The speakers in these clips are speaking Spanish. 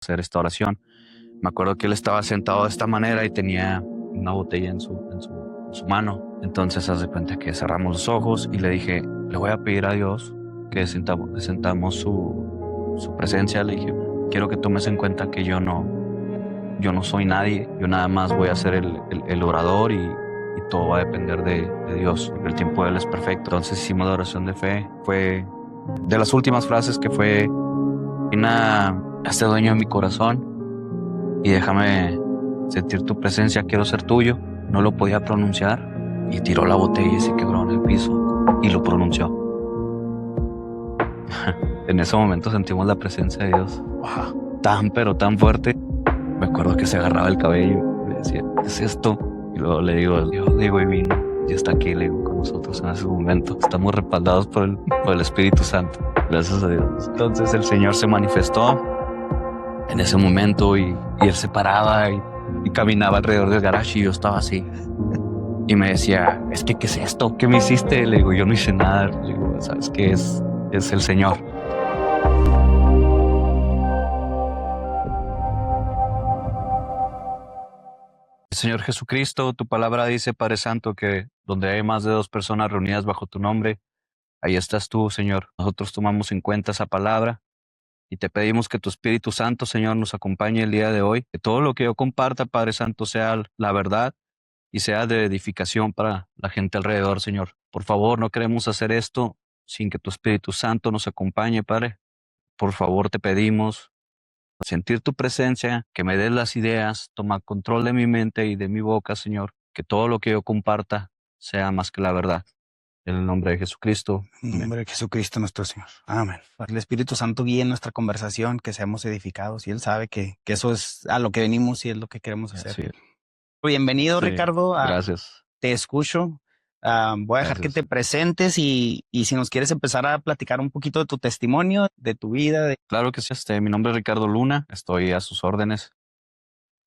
hacer esta oración. Me acuerdo que él estaba sentado de esta manera y tenía una botella en su mano. Entonces haz de cuenta que cerramos los ojos y le dije, le voy a pedir a Dios que sentamos su presencia. Le dije, quiero que tomes en cuenta que yo no soy nadie, yo nada más voy a ser el orador y todo va a depender de Dios, porque el tiempo de Él es perfecto. Entonces hicimos la oración de fe. Fue de las últimas frases que fue, hazte dueño de mi corazón y déjame sentir tu presencia, quiero ser tuyo. No lo podía pronunciar y tiró la botella y se quebró en el piso y lo pronunció. En ese momento sentimos la presencia de Dios tan pero tan fuerte. Me acuerdo que se agarraba el cabello y me decía, ¿qué es esto? Y luego le digo, Dios digo y vino y está aquí, le digo, con nosotros en ese momento. Estamos respaldados por el Espíritu Santo. Gracias a Dios. Entonces el Señor se manifestó en ese momento y él se paraba y caminaba alrededor del garage y yo estaba así. Y me decía, ¿qué es esto? ¿Qué me hiciste? Le digo, yo no hice nada. Le digo, ¿sabes qué es? Es el Señor. Señor Jesucristo, tu palabra dice, Padre Santo, que donde hay más de 2 personas reunidas bajo tu nombre, ahí estás tú, Señor. Nosotros tomamos en cuenta esa palabra y te pedimos que tu Espíritu Santo, Señor, nos acompañe el día de hoy. Que todo lo que yo comparta, Padre Santo, sea la verdad y sea de edificación para la gente alrededor, Señor. Por favor, no queremos hacer esto sin que tu Espíritu Santo nos acompañe, Padre. Por favor, te pedimos sentir tu presencia, que me des las ideas, toma control de mi mente y de mi boca, Señor, que todo lo que yo comparta sea más que la verdad. En el nombre de Jesucristo. En el Amén. nombre de Jesucristo nuestro Señor. Amén. El Espíritu Santo guíe nuestra conversación, que seamos edificados, y Él sabe que eso es a lo que venimos y es lo que queremos hacer. Así es. Bienvenido, Sí, Ricardo. gracias. Te escucho. Voy a dejar que Gracias. te presentes y si nos quieres empezar a platicar un poquito de tu testimonio, de tu vida. Claro que sí. Mi nombre es Ricardo Luna, estoy a sus órdenes.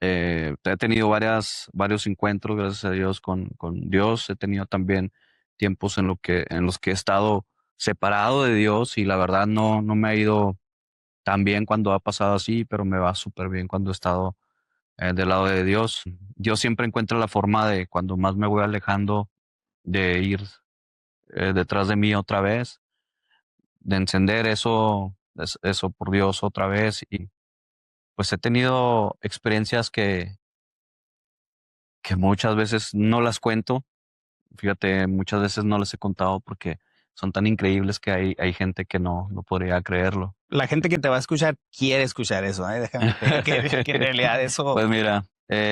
He tenido varios encuentros, gracias a Dios, con Dios. He tenido también tiempos en los que he estado separado de Dios y la verdad no me ha ido tan bien cuando ha pasado así, pero me va súper bien cuando he estado del lado de Dios. Dios siempre encuentra la forma de, cuando más me voy alejando, de ir detrás de mí otra vez, de encender eso por Dios otra vez. Y pues he tenido experiencias que muchas veces no las cuento. Fíjate, muchas veces no les he contado porque son tan increíbles que hay gente que no podría creerlo. La gente que te va a escuchar quiere escuchar eso, ¿eh? Déjame te digo que en realidad eso. Pues mira,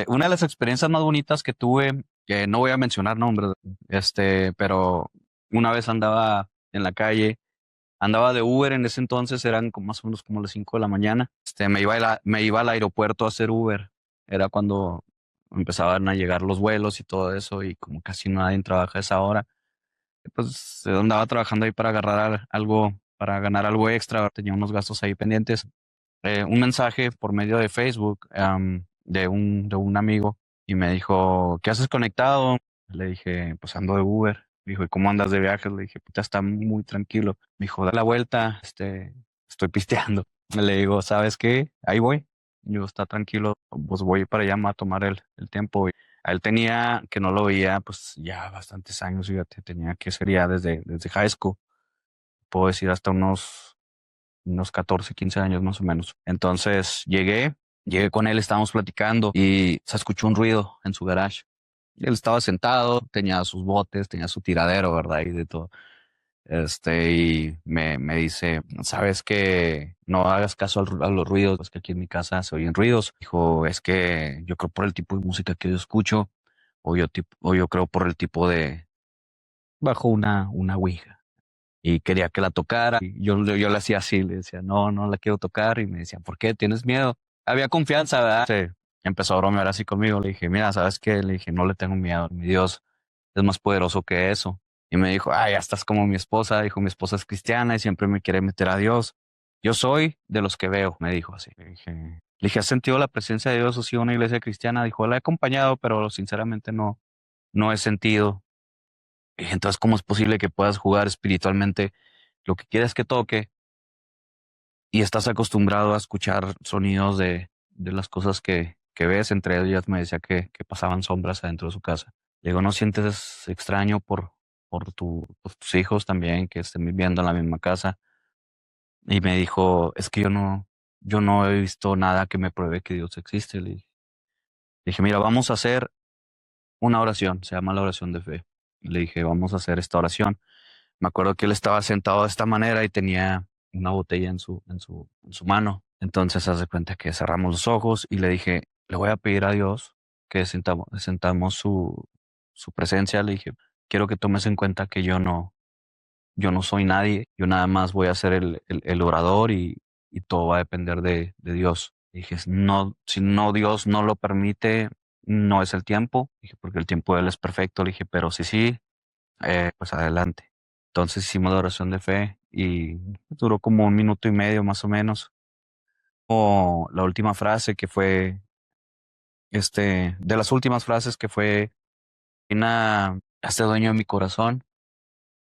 una de las experiencias más bonitas que tuve, que no voy a mencionar nombres, pero una vez andaba en la calle, andaba de Uber en ese entonces, eran más o menos como las 5 de la mañana. Me iba al aeropuerto a hacer Uber. Era cuando empezaban a llegar los vuelos y todo eso, y como casi nadie trabaja a esa hora, pues andaba trabajando ahí para agarrar algo, para ganar algo extra, tenía unos gastos ahí pendientes. Un mensaje por medio de Facebook de un amigo y me dijo, ¿qué haces conectado? Le dije, pues ando de Uber. Me dijo, ¿y cómo andas de viajes? Le dije, puta, está muy tranquilo. Me dijo, da la vuelta, estoy pisteando. Le digo, ¿sabes qué? Ahí voy. Yo, está tranquilo, pues voy para allá a tomar el tiempo. Y a él tenía, que no lo veía, pues ya bastantes años, fíjate, tenía que ser ya desde high school. Puedo decir hasta unos 14, 15 años más o menos. Entonces llegué con él, estábamos platicando y se escuchó un ruido en su garage. Y él estaba sentado, tenía sus botes, tenía su tiradero, ¿verdad? Y de todo. Y me dice, ¿sabes qué? No hagas caso a los ruidos, es que aquí en mi casa se oyen ruidos. Dijo, es que yo creo por el tipo de música que yo escucho, o yo creo por el tipo de, bajo una ouija y quería que la tocara. Y yo le hacía así, le decía, no la quiero tocar. Y me decía, ¿por qué? ¿Tienes miedo? Había confianza, ¿verdad? Sí. Empezó a bromear así conmigo. Le dije, mira, ¿sabes qué? Le dije, no le tengo miedo. Mi Dios es más poderoso que eso. Y me dijo, ya estás como mi esposa. Dijo, mi esposa es cristiana y siempre me quiere meter a Dios. Yo soy de los que veo, me dijo así. Le dije, ¿has sentido la presencia de Dios o sí una iglesia cristiana? Dijo, la he acompañado, pero sinceramente no he sentido. Y entonces, ¿cómo es posible que puedas jugar espiritualmente lo que quieres que toque y estás acostumbrado a escuchar sonidos de las cosas que ves. Entre ellas me decía que pasaban sombras adentro de su casa. Le digo, ¿no sientes extraño por tus hijos también que estén viviendo en la misma casa? Y me dijo, es que yo no he visto nada que me pruebe que Dios existe. Le dije, mira, vamos a hacer una oración, se llama la oración de fe. Y le dije, vamos a hacer esta oración. Me acuerdo que él estaba sentado de esta manera y tenía una botella en su mano. Entonces, hace cuenta que cerramos los ojos y le dije, le voy a pedir a Dios que sentamos su presencia. Le dije, quiero que tomes en cuenta que yo no soy nadie, yo nada más voy a ser el orador y todo va a depender de Dios. Dije, no, si no Dios no lo permite, no es el tiempo. Dije, porque el tiempo de Él es perfecto. Le dije, pero sí, sí, pues adelante. Entonces hicimos la oración de fe y duró como 1 minuto y medio más o menos. O la última frase que fue, de las últimas frases que fue, hazte dueño de mi corazón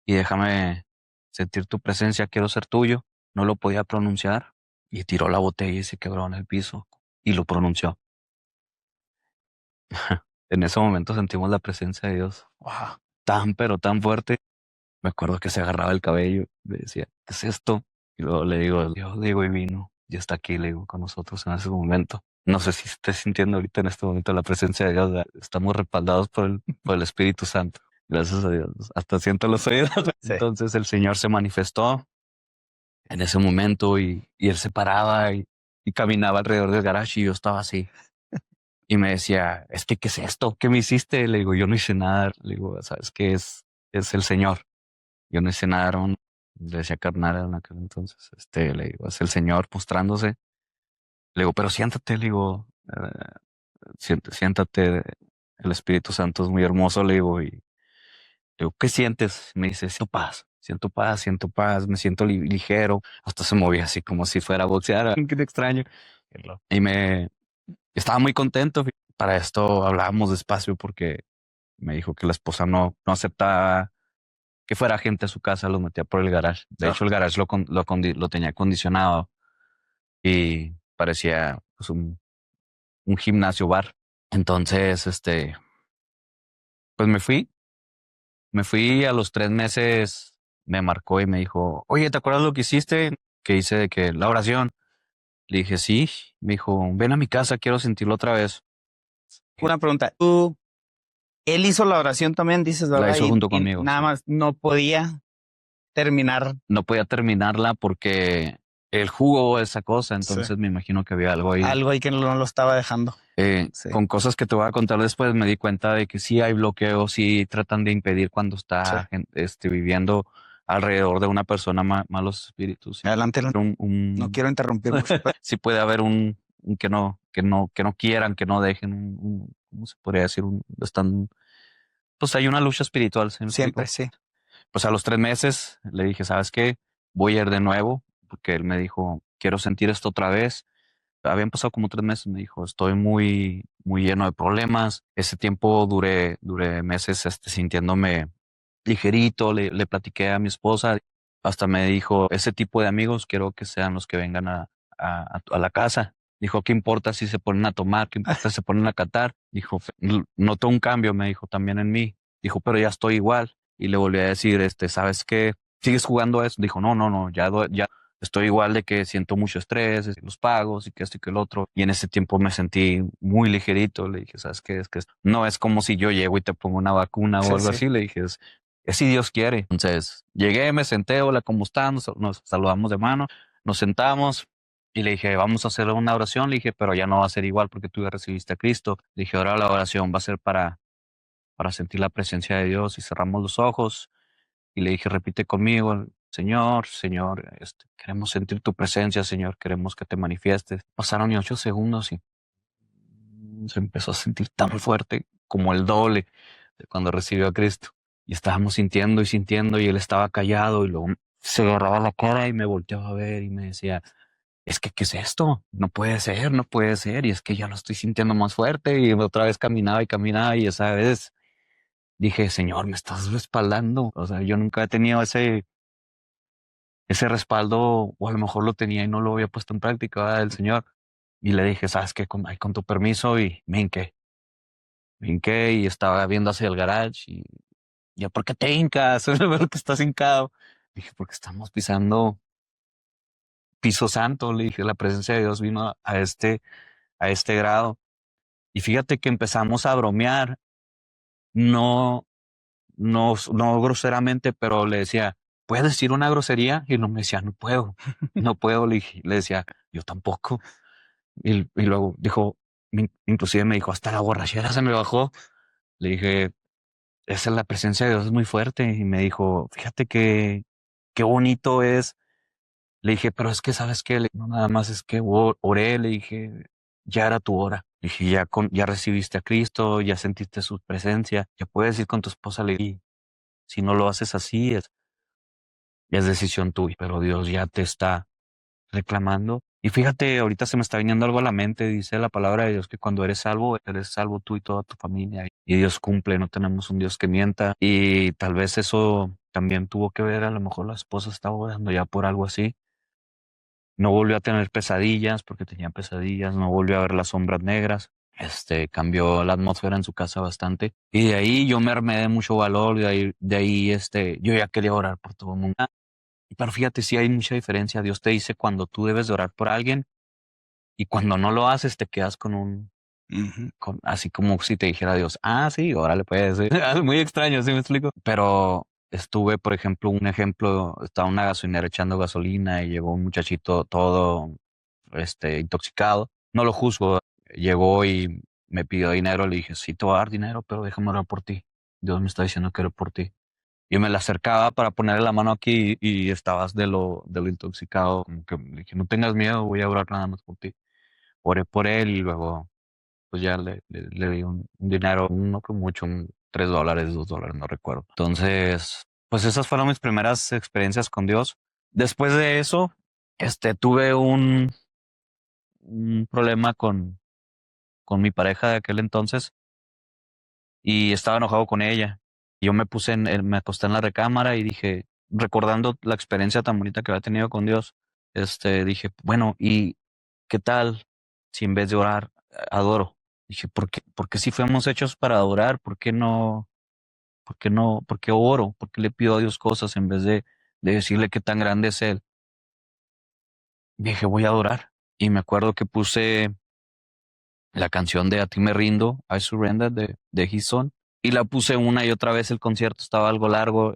y déjame sentir tu presencia, quiero ser tuyo. No lo podía pronunciar y tiró la botella y se quebró en el piso y lo pronunció. En ese momento sentimos la presencia de Dios. Wow, tan pero tan fuerte. Me acuerdo que se agarraba el cabello, me decía, ¿qué es esto? Y luego le digo, Dios, digo, y vino, y está aquí, le digo, con nosotros en ese momento. No sé si estés sintiendo ahorita en este momento la presencia de Dios, ¿verdad? Estamos respaldados por el Espíritu Santo. Gracias a Dios. Hasta siento los oídos. Sí. Entonces el Señor se manifestó en ese momento y él se paraba y caminaba alrededor del garage y yo estaba así. Y me decía, ¿qué es esto? ¿Qué me hiciste? Le digo, yo no hice nada. Le digo, ¿sabes qué es? Es el Señor. Yo no hice nada, le decía carnal en aquel entonces, le digo, es el Señor postrándose. Le digo, pero siéntate, le digo, siéntate, el Espíritu Santo es muy hermoso, le digo, y le digo, ¿qué sientes? Me dice, siento paz, me siento ligero, hasta se movía así como si fuera a boxear, qué extraño. Y estaba muy contento. Para esto hablábamos despacio porque me dijo que la esposa no aceptaba que fuera gente a su casa, los metía por el garage. De hecho, el garage lo tenía acondicionado y parecía pues, un gimnasio bar. Entonces, pues me fui a los 3 meses, me marcó y me dijo, oye, ¿te acuerdas lo que hiciste? Que hice de que la oración. Le dije, sí. Me dijo, ven a mi casa, quiero sentirlo otra vez. Una pregunta, él hizo la oración también, dices, ¿verdad? La hizo junto Y conmigo. nada Sí. más no podía terminar. No podía terminarla porque él jugó esa cosa, entonces Sí. me imagino que había algo ahí. Algo ahí que no lo estaba dejando. Sí. Con cosas que te voy a contar después me di cuenta de que sí hay bloqueos, sí tratan de impedir cuando está viviendo alrededor de una persona malos espíritus. Adelante, no quiero interrumpir mucho. Sí puede haber un que no quieran, que no dejen ¿cómo se podría decir? Pues hay una lucha espiritual. ¿Sí me explico? Siempre, sí. Pues a los 3 meses le dije, ¿sabes qué? Voy a ir de nuevo, porque él me dijo, quiero sentir esto otra vez. Habían pasado como 3 meses, me dijo, estoy muy, muy lleno de problemas. Ese tiempo duré meses sintiéndome ligerito, le platiqué a mi esposa, hasta me dijo, ese tipo de amigos quiero que sean los que vengan a la casa. Dijo, ¿qué importa si se ponen a tomar? ¿Qué importa si se ponen a catar? Dijo, noto un cambio, me dijo también en mí. Dijo, pero ya estoy igual. Y le volví a decir, ¿sabes qué? ¿Sigues jugando a eso? Dijo, no, ya estoy igual de que siento mucho estrés, los pagos y que esto y que el otro. Y en ese tiempo me sentí muy ligerito. Le dije, ¿sabes qué? No es como si yo llego y te pongo una vacuna o algo así. Le dije, es si Dios quiere. Entonces llegué, me senté, hola, ¿cómo están? Nos saludamos de mano, nos sentamos y le dije, vamos a hacer una oración. Le dije, pero ya no va a ser igual porque tú ya recibiste a Cristo. Le dije, ahora la oración va a ser para sentir la presencia de Dios y cerramos los ojos. Y le dije, repite conmigo, Señor, queremos sentir tu presencia, Señor, queremos que te manifiestes. Pasaron ni 8 segundos y se empezó a sentir tan fuerte como el doble de cuando recibió a Cristo. Y estábamos sintiendo y sintiendo y él estaba callado y luego se agarraba la cara y me volteaba a ver y me decía, ¿qué es esto? No puede ser, no puede ser. Y es que ya lo estoy sintiendo más fuerte y otra vez caminaba y caminaba y esa vez dije, Señor, me estás respaldando. O sea, yo nunca he tenido ese respaldo, o a lo mejor lo tenía y no lo había puesto en práctica, ¿verdad? El Señor. Y le dije, ¿sabes qué? Con tu permiso, y me hinqué y estaba viendo hacia el garage y ya, ¿por qué te hincas? ¿Por qué estás hincado? Dije, porque estamos pisando piso santo. Le dije, la presencia de Dios vino a este grado. Y fíjate que empezamos a bromear, no, no groseramente, pero le decía, ¿puedes decir una grosería? Y no me decía, no puedo, no puedo. Le decía, yo tampoco. Y luego dijo, inclusive me dijo, hasta la borrachera se me bajó. Le dije, esa es la presencia de Dios, es muy fuerte. Y me dijo, fíjate que qué bonito es. Le dije, pero es que, ¿sabes qué? No nada más es que oré, le dije, ya era tu hora. Le dije, ya recibiste a Cristo, ya sentiste su presencia, ya puedes ir con tu esposa. Le dije, si no lo haces así, es decisión tuya, pero Dios ya te está reclamando. Y fíjate, ahorita se me está viniendo algo a la mente, dice la palabra de Dios que cuando eres salvo tú y toda tu familia. Y Dios cumple, no tenemos un Dios que mienta. Y tal vez eso también tuvo que ver, a lo mejor la esposa estaba orando ya por algo así. No volvió a tener pesadillas porque tenía pesadillas, no volvió a ver las sombras negras. Cambió la atmósfera en su casa bastante. Y de ahí yo me armé de mucho valor, yo ya quería orar por todo el mundo. Pero fíjate, sí hay mucha diferencia. Dios te dice cuando tú debes de orar por alguien y cuando no lo haces te quedas Ujú. así como si te dijera Dios, ah, sí, órale, pues, sí. Es muy extraño, ¿sí me explico? Pero estuve, por ejemplo, estaba en una gasolinera echando gasolina y llegó un muchachito todo, intoxicado. No lo juzgo. Llegó y me pidió dinero. Le dije, sí, te voy a dar dinero, pero déjame orar por ti. Dios me está diciendo que ore por ti. Yo me la acercaba para ponerle la mano aquí y estabas de lo intoxicado. Como que le dije, no tengas miedo, voy a orar nada más por ti. Oré por él y luego pues ya le di un dinero, no que mucho, $3, $2, no recuerdo. Entonces, pues esas fueron mis primeras experiencias con Dios. Después de eso, tuve un problema con mi pareja de aquel entonces y estaba enojado con ella. Yo me acosté en la recámara y dije, recordando la experiencia tan bonita que había tenido con Dios, dije, bueno, ¿y qué tal si en vez de orar, adoro? Dije, ¿por qué si fuimos hechos para adorar? ¿Por qué oro? ¿Por qué le pido a Dios cosas en vez de decirle qué tan grande es Él? Dije, voy a adorar. Y me acuerdo que puse la canción de A ti me rindo, I Surrender de His Son. Y la puse una y otra vez. El concierto estaba algo largo.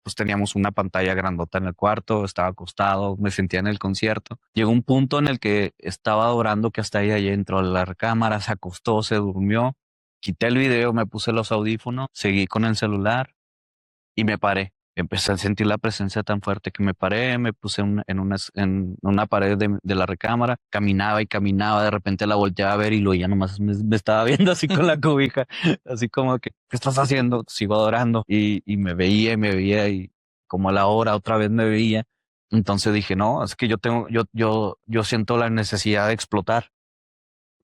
Pues teníamos una pantalla grandota en el cuarto, estaba acostado, me sentía en el concierto. Llegó un punto en el que estaba adorando que hasta ella entró a la recámara, se acostó, se durmió. Quité el video, me puse los audífonos, seguí con el celular y me paré. Empecé a sentir la presencia tan fuerte que me paré, me puse en una pared de la recámara, caminaba y caminaba, de repente la volteaba a ver y lo ya nomás me estaba viendo así con la cobija, así como que, ¿qué estás haciendo? Sigo adorando y me veía y como a la hora otra vez me veía. Entonces dije, no, es que yo siento la necesidad de explotar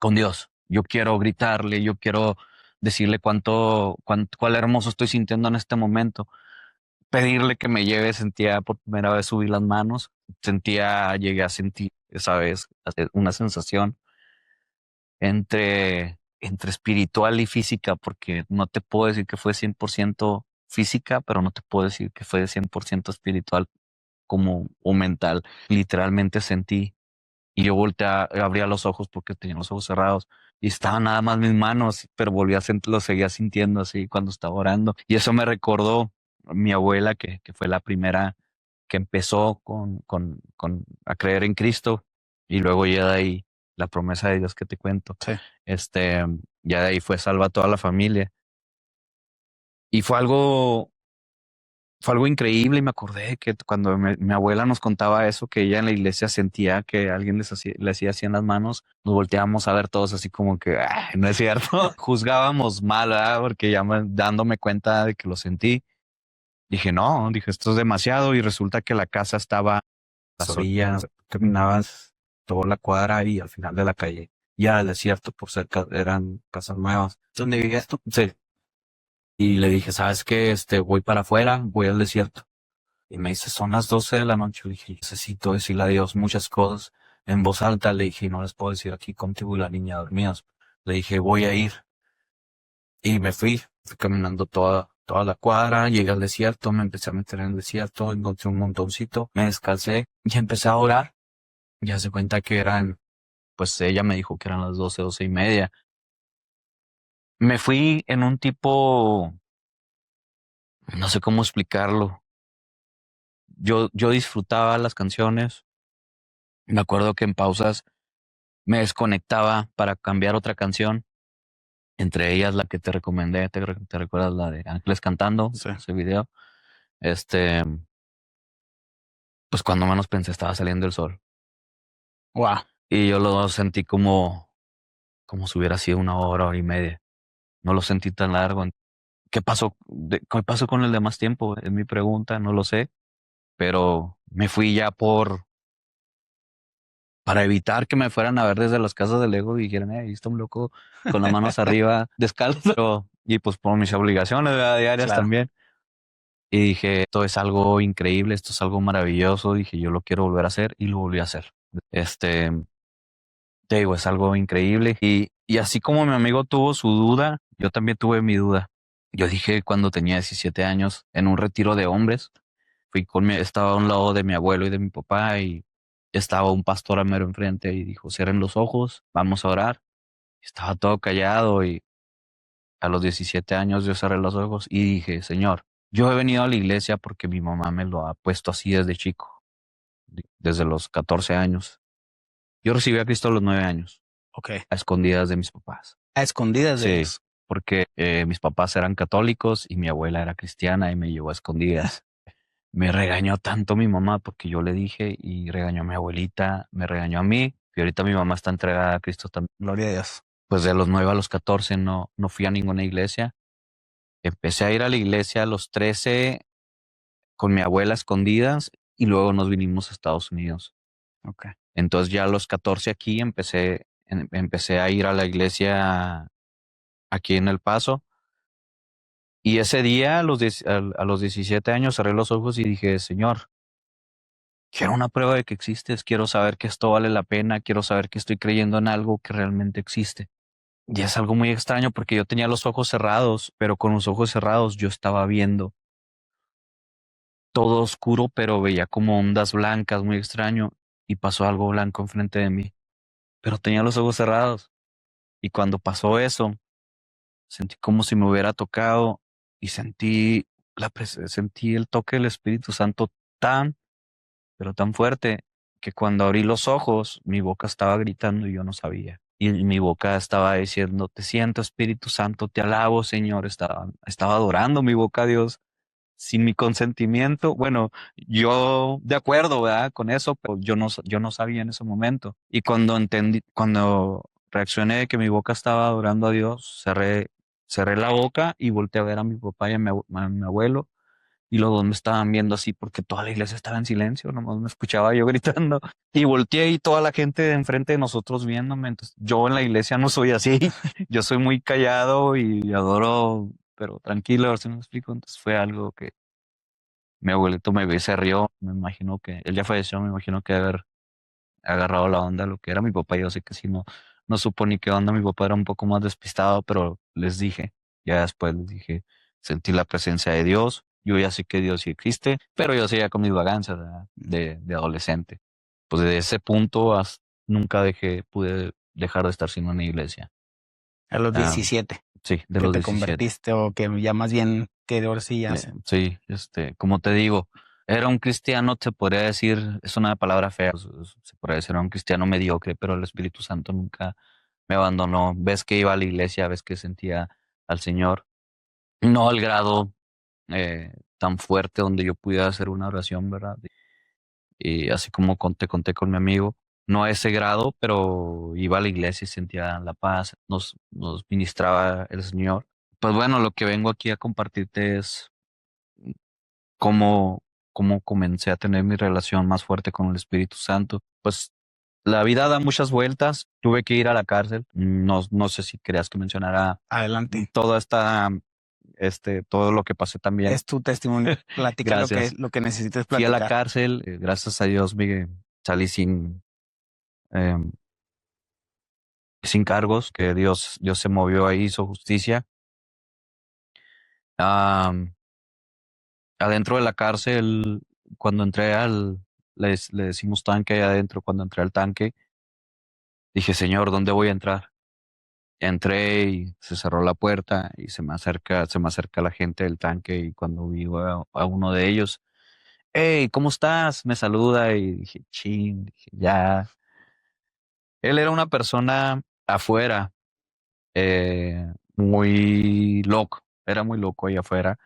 con Dios. Yo quiero gritarle, yo quiero decirle cuál hermoso estoy sintiendo en este momento, pedirle que me lleve. Sentía por primera vez subir las manos, llegué a sentir esa vez una sensación entre espiritual y física, porque no te puedo decir que fue 100% física, pero no te puedo decir que fue 100% espiritual o mental. Literalmente sentí y yo abría los ojos porque tenía los ojos cerrados y estaban nada más mis manos, pero lo seguía sintiendo así cuando estaba orando. Y eso me recordó a mi abuela, que fue la primera que empezó a creer en Cristo y luego ya de ahí la promesa de Dios que te cuento. Sí. Este, ya de ahí fue salva toda la familia. Y fue algo increíble y me acordé que cuando mi abuela nos contaba eso, que ella en la iglesia sentía que alguien le hacía así en las manos, nos volteábamos a ver todos así como que, "Ay, no es cierto". Juzgábamos mal, ¿verdad? Porque dándome cuenta de que lo sentí, dije, no, dije, esto es demasiado. Y resulta que la casa estaba a las orillas, caminabas toda la cuadra y al final de la calle, ya el desierto por cerca, eran casas nuevas. ¿Dónde vivías tú? Sí. Y le dije, ¿sabes qué? Voy para afuera, voy al desierto. Y me dice, son las 12 de la noche. Le dije, necesito decirle a Dios muchas cosas en voz alta. Le dije, no les puedo decir aquí contigo y la niña dormidas. Le dije, voy a ir. Y me fui caminando toda la cuadra, llegué al desierto, me empecé a meter en el desierto, encontré un montoncito, me descalcé y empecé a orar. Ya se cuenta que pues ella me dijo que eran las 12, 12:30. Me fui en un tipo, no sé cómo explicarlo. Yo disfrutaba las canciones. Me acuerdo que en pausas me desconectaba para cambiar otra canción. Entre ellas la que te recomendé, ¿te recuerdas la de Ángeles Cantando? Sí. Ese video. Este, pues cuando menos pensé estaba saliendo el sol. Wow. Y yo lo sentí como si hubiera sido una hora y media. No lo sentí tan largo. ¿Qué pasó con el demás tiempo? Es mi pregunta, no lo sé. Pero me fui ya para evitar que me fueran a ver desde las casas del Lego y dijeran, ahí está un loco con las manos arriba, descalzo. Y pues por mis obligaciones, ¿verdad?, diarias Claro. también. Y dije, esto es algo increíble, esto es algo maravilloso. Dije, yo lo quiero volver a hacer y lo volví a hacer. Este, Te digo, es algo increíble. Y así como mi amigo tuvo su duda, yo también tuve mi duda. Yo dije cuando tenía 17 años, en un retiro de hombres, estaba a un lado de mi abuelo y de mi papá y estaba un pastor a mero enfrente y dijo, cierren los ojos, vamos a orar. Estaba todo callado y a los 17 años yo cerré los ojos y dije, Señor, yo he venido a la iglesia porque mi mamá me lo ha puesto así desde chico, desde los 14 años. Yo recibí a Cristo a los 9 años, Ok. a escondidas de mis papás. A escondidas de Sí, ellos. porque mis papás eran católicos y mi abuela era cristiana y me llevó a escondidas. Me regañó tanto mi mamá porque yo le dije y regañó a mi abuelita, me regañó a mí y ahorita mi mamá está entregada a Cristo también. Gloria a Dios. Pues de los 9 a los 14 no fui a ninguna iglesia. Empecé a ir a la iglesia a los 13 con mi abuela a escondidas y luego nos vinimos a Estados Unidos. Ok. Entonces ya a los 14 aquí empecé a ir a la iglesia aquí en El Paso. Y ese día, a los 17 años, cerré los ojos y dije, Señor, quiero una prueba de que existes, quiero saber que esto vale la pena, quiero saber que estoy creyendo en algo que realmente existe. Y es algo muy extraño porque yo tenía los ojos cerrados, pero con los ojos cerrados yo estaba viendo todo oscuro, pero veía como ondas blancas, muy extraño, y pasó algo blanco enfrente de mí, pero tenía los ojos cerrados. Y cuando pasó eso, sentí como si me hubiera tocado y sentí el toque del Espíritu Santo tan, pero tan fuerte que cuando abrí los ojos, mi boca estaba gritando y yo no sabía. Y mi boca estaba diciendo, te siento Espíritu Santo, te alabo Señor. Estaba adorando mi boca a Dios sin mi consentimiento. Bueno, yo de acuerdo, ¿verdad?, con eso, pero yo no sabía en ese momento. Y cuando reaccioné de que mi boca estaba adorando a Dios, cerré la boca y volteé a ver a mi papá y a mi abuelo. Y los dos me estaban viendo así porque toda la iglesia estaba en silencio, nomás me escuchaba yo gritando. Y volteé y toda la gente de enfrente de nosotros viéndome. Entonces, yo en la iglesia no soy así. Yo soy muy callado y adoro, pero tranquilo, si me explico. Entonces fue algo que mi abuelito me vio y se rió. Me imagino que él ya falleció, me imagino que haber agarrado la onda lo que era mi papá. Yo sé que si no supo ni qué onda. Mi papá era un poco más despistado, pero ya después les dije, sentí la presencia de Dios. Yo ya sé que Dios sí existe, pero yo seguía con mis vagancias, ¿verdad?, de adolescente. Pues desde ese punto nunca pude dejar de estar sin una iglesia. A los Ah, 17 sí, de que los te 17. convertiste o que ya más bien que ahora sí ya Sí, como te digo, era un cristiano, se podría decir, es una palabra fea, se podría decir, era un cristiano mediocre, pero el Espíritu Santo nunca me abandonó. Ves que iba a la iglesia, ves que sentía al Señor, no al grado tan fuerte donde yo pudiera hacer una oración, ¿verdad? Y así como te conté con mi amigo, no a ese grado, pero iba a la iglesia y sentía la paz, nos ministraba el Señor. Pues bueno, lo que vengo aquí a compartirte es cómo, cómo comencé a tener mi relación más fuerte con el Espíritu Santo. Pues la vida da muchas vueltas, tuve que ir a la cárcel, no sé si querías que mencionara adelante. toda esta todo lo que pasé también. Es tu testimonio. Platica Gracias. lo que necesites Fui a la platicar. cárcel, gracias a Dios me salí em, sin cargos, que Dios se movió ahí, hizo justicia. Am, Adentro de la cárcel, cuando entré le decimos tanque ahí adentro, cuando entré al tanque, dije, Señor, ¿dónde voy a entrar? Entré y se cerró la puerta y se me acerca la gente del tanque y cuando vi a uno de ellos, hey, ¿cómo estás? Me saluda y dije, chin, dije, ya. Él era una persona afuera, muy loco, era muy loco ahí afuera.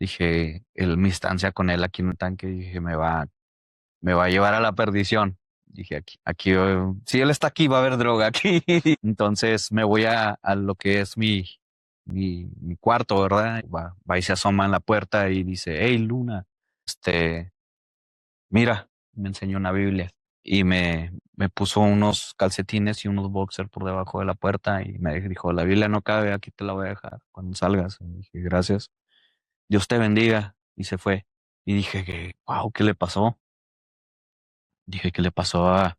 Dije, mi instancia con él aquí en el tanque, dije, me va a llevar a la perdición. Dije, aquí, si él está aquí, va a haber droga aquí. Entonces me voy a lo que es mi cuarto, ¿verdad? Va y se asoma en la puerta y dice, hey, Luna, este, mira, me enseñó una Biblia y me puso unos calcetines y unos boxers por debajo de la puerta y me dijo, la Biblia no cabe, aquí te la voy a dejar cuando salgas. Y dije, gracias, Dios te bendiga. Y se fue. Y dije, wow, ¿qué le pasó? Dije, ¿qué le pasó a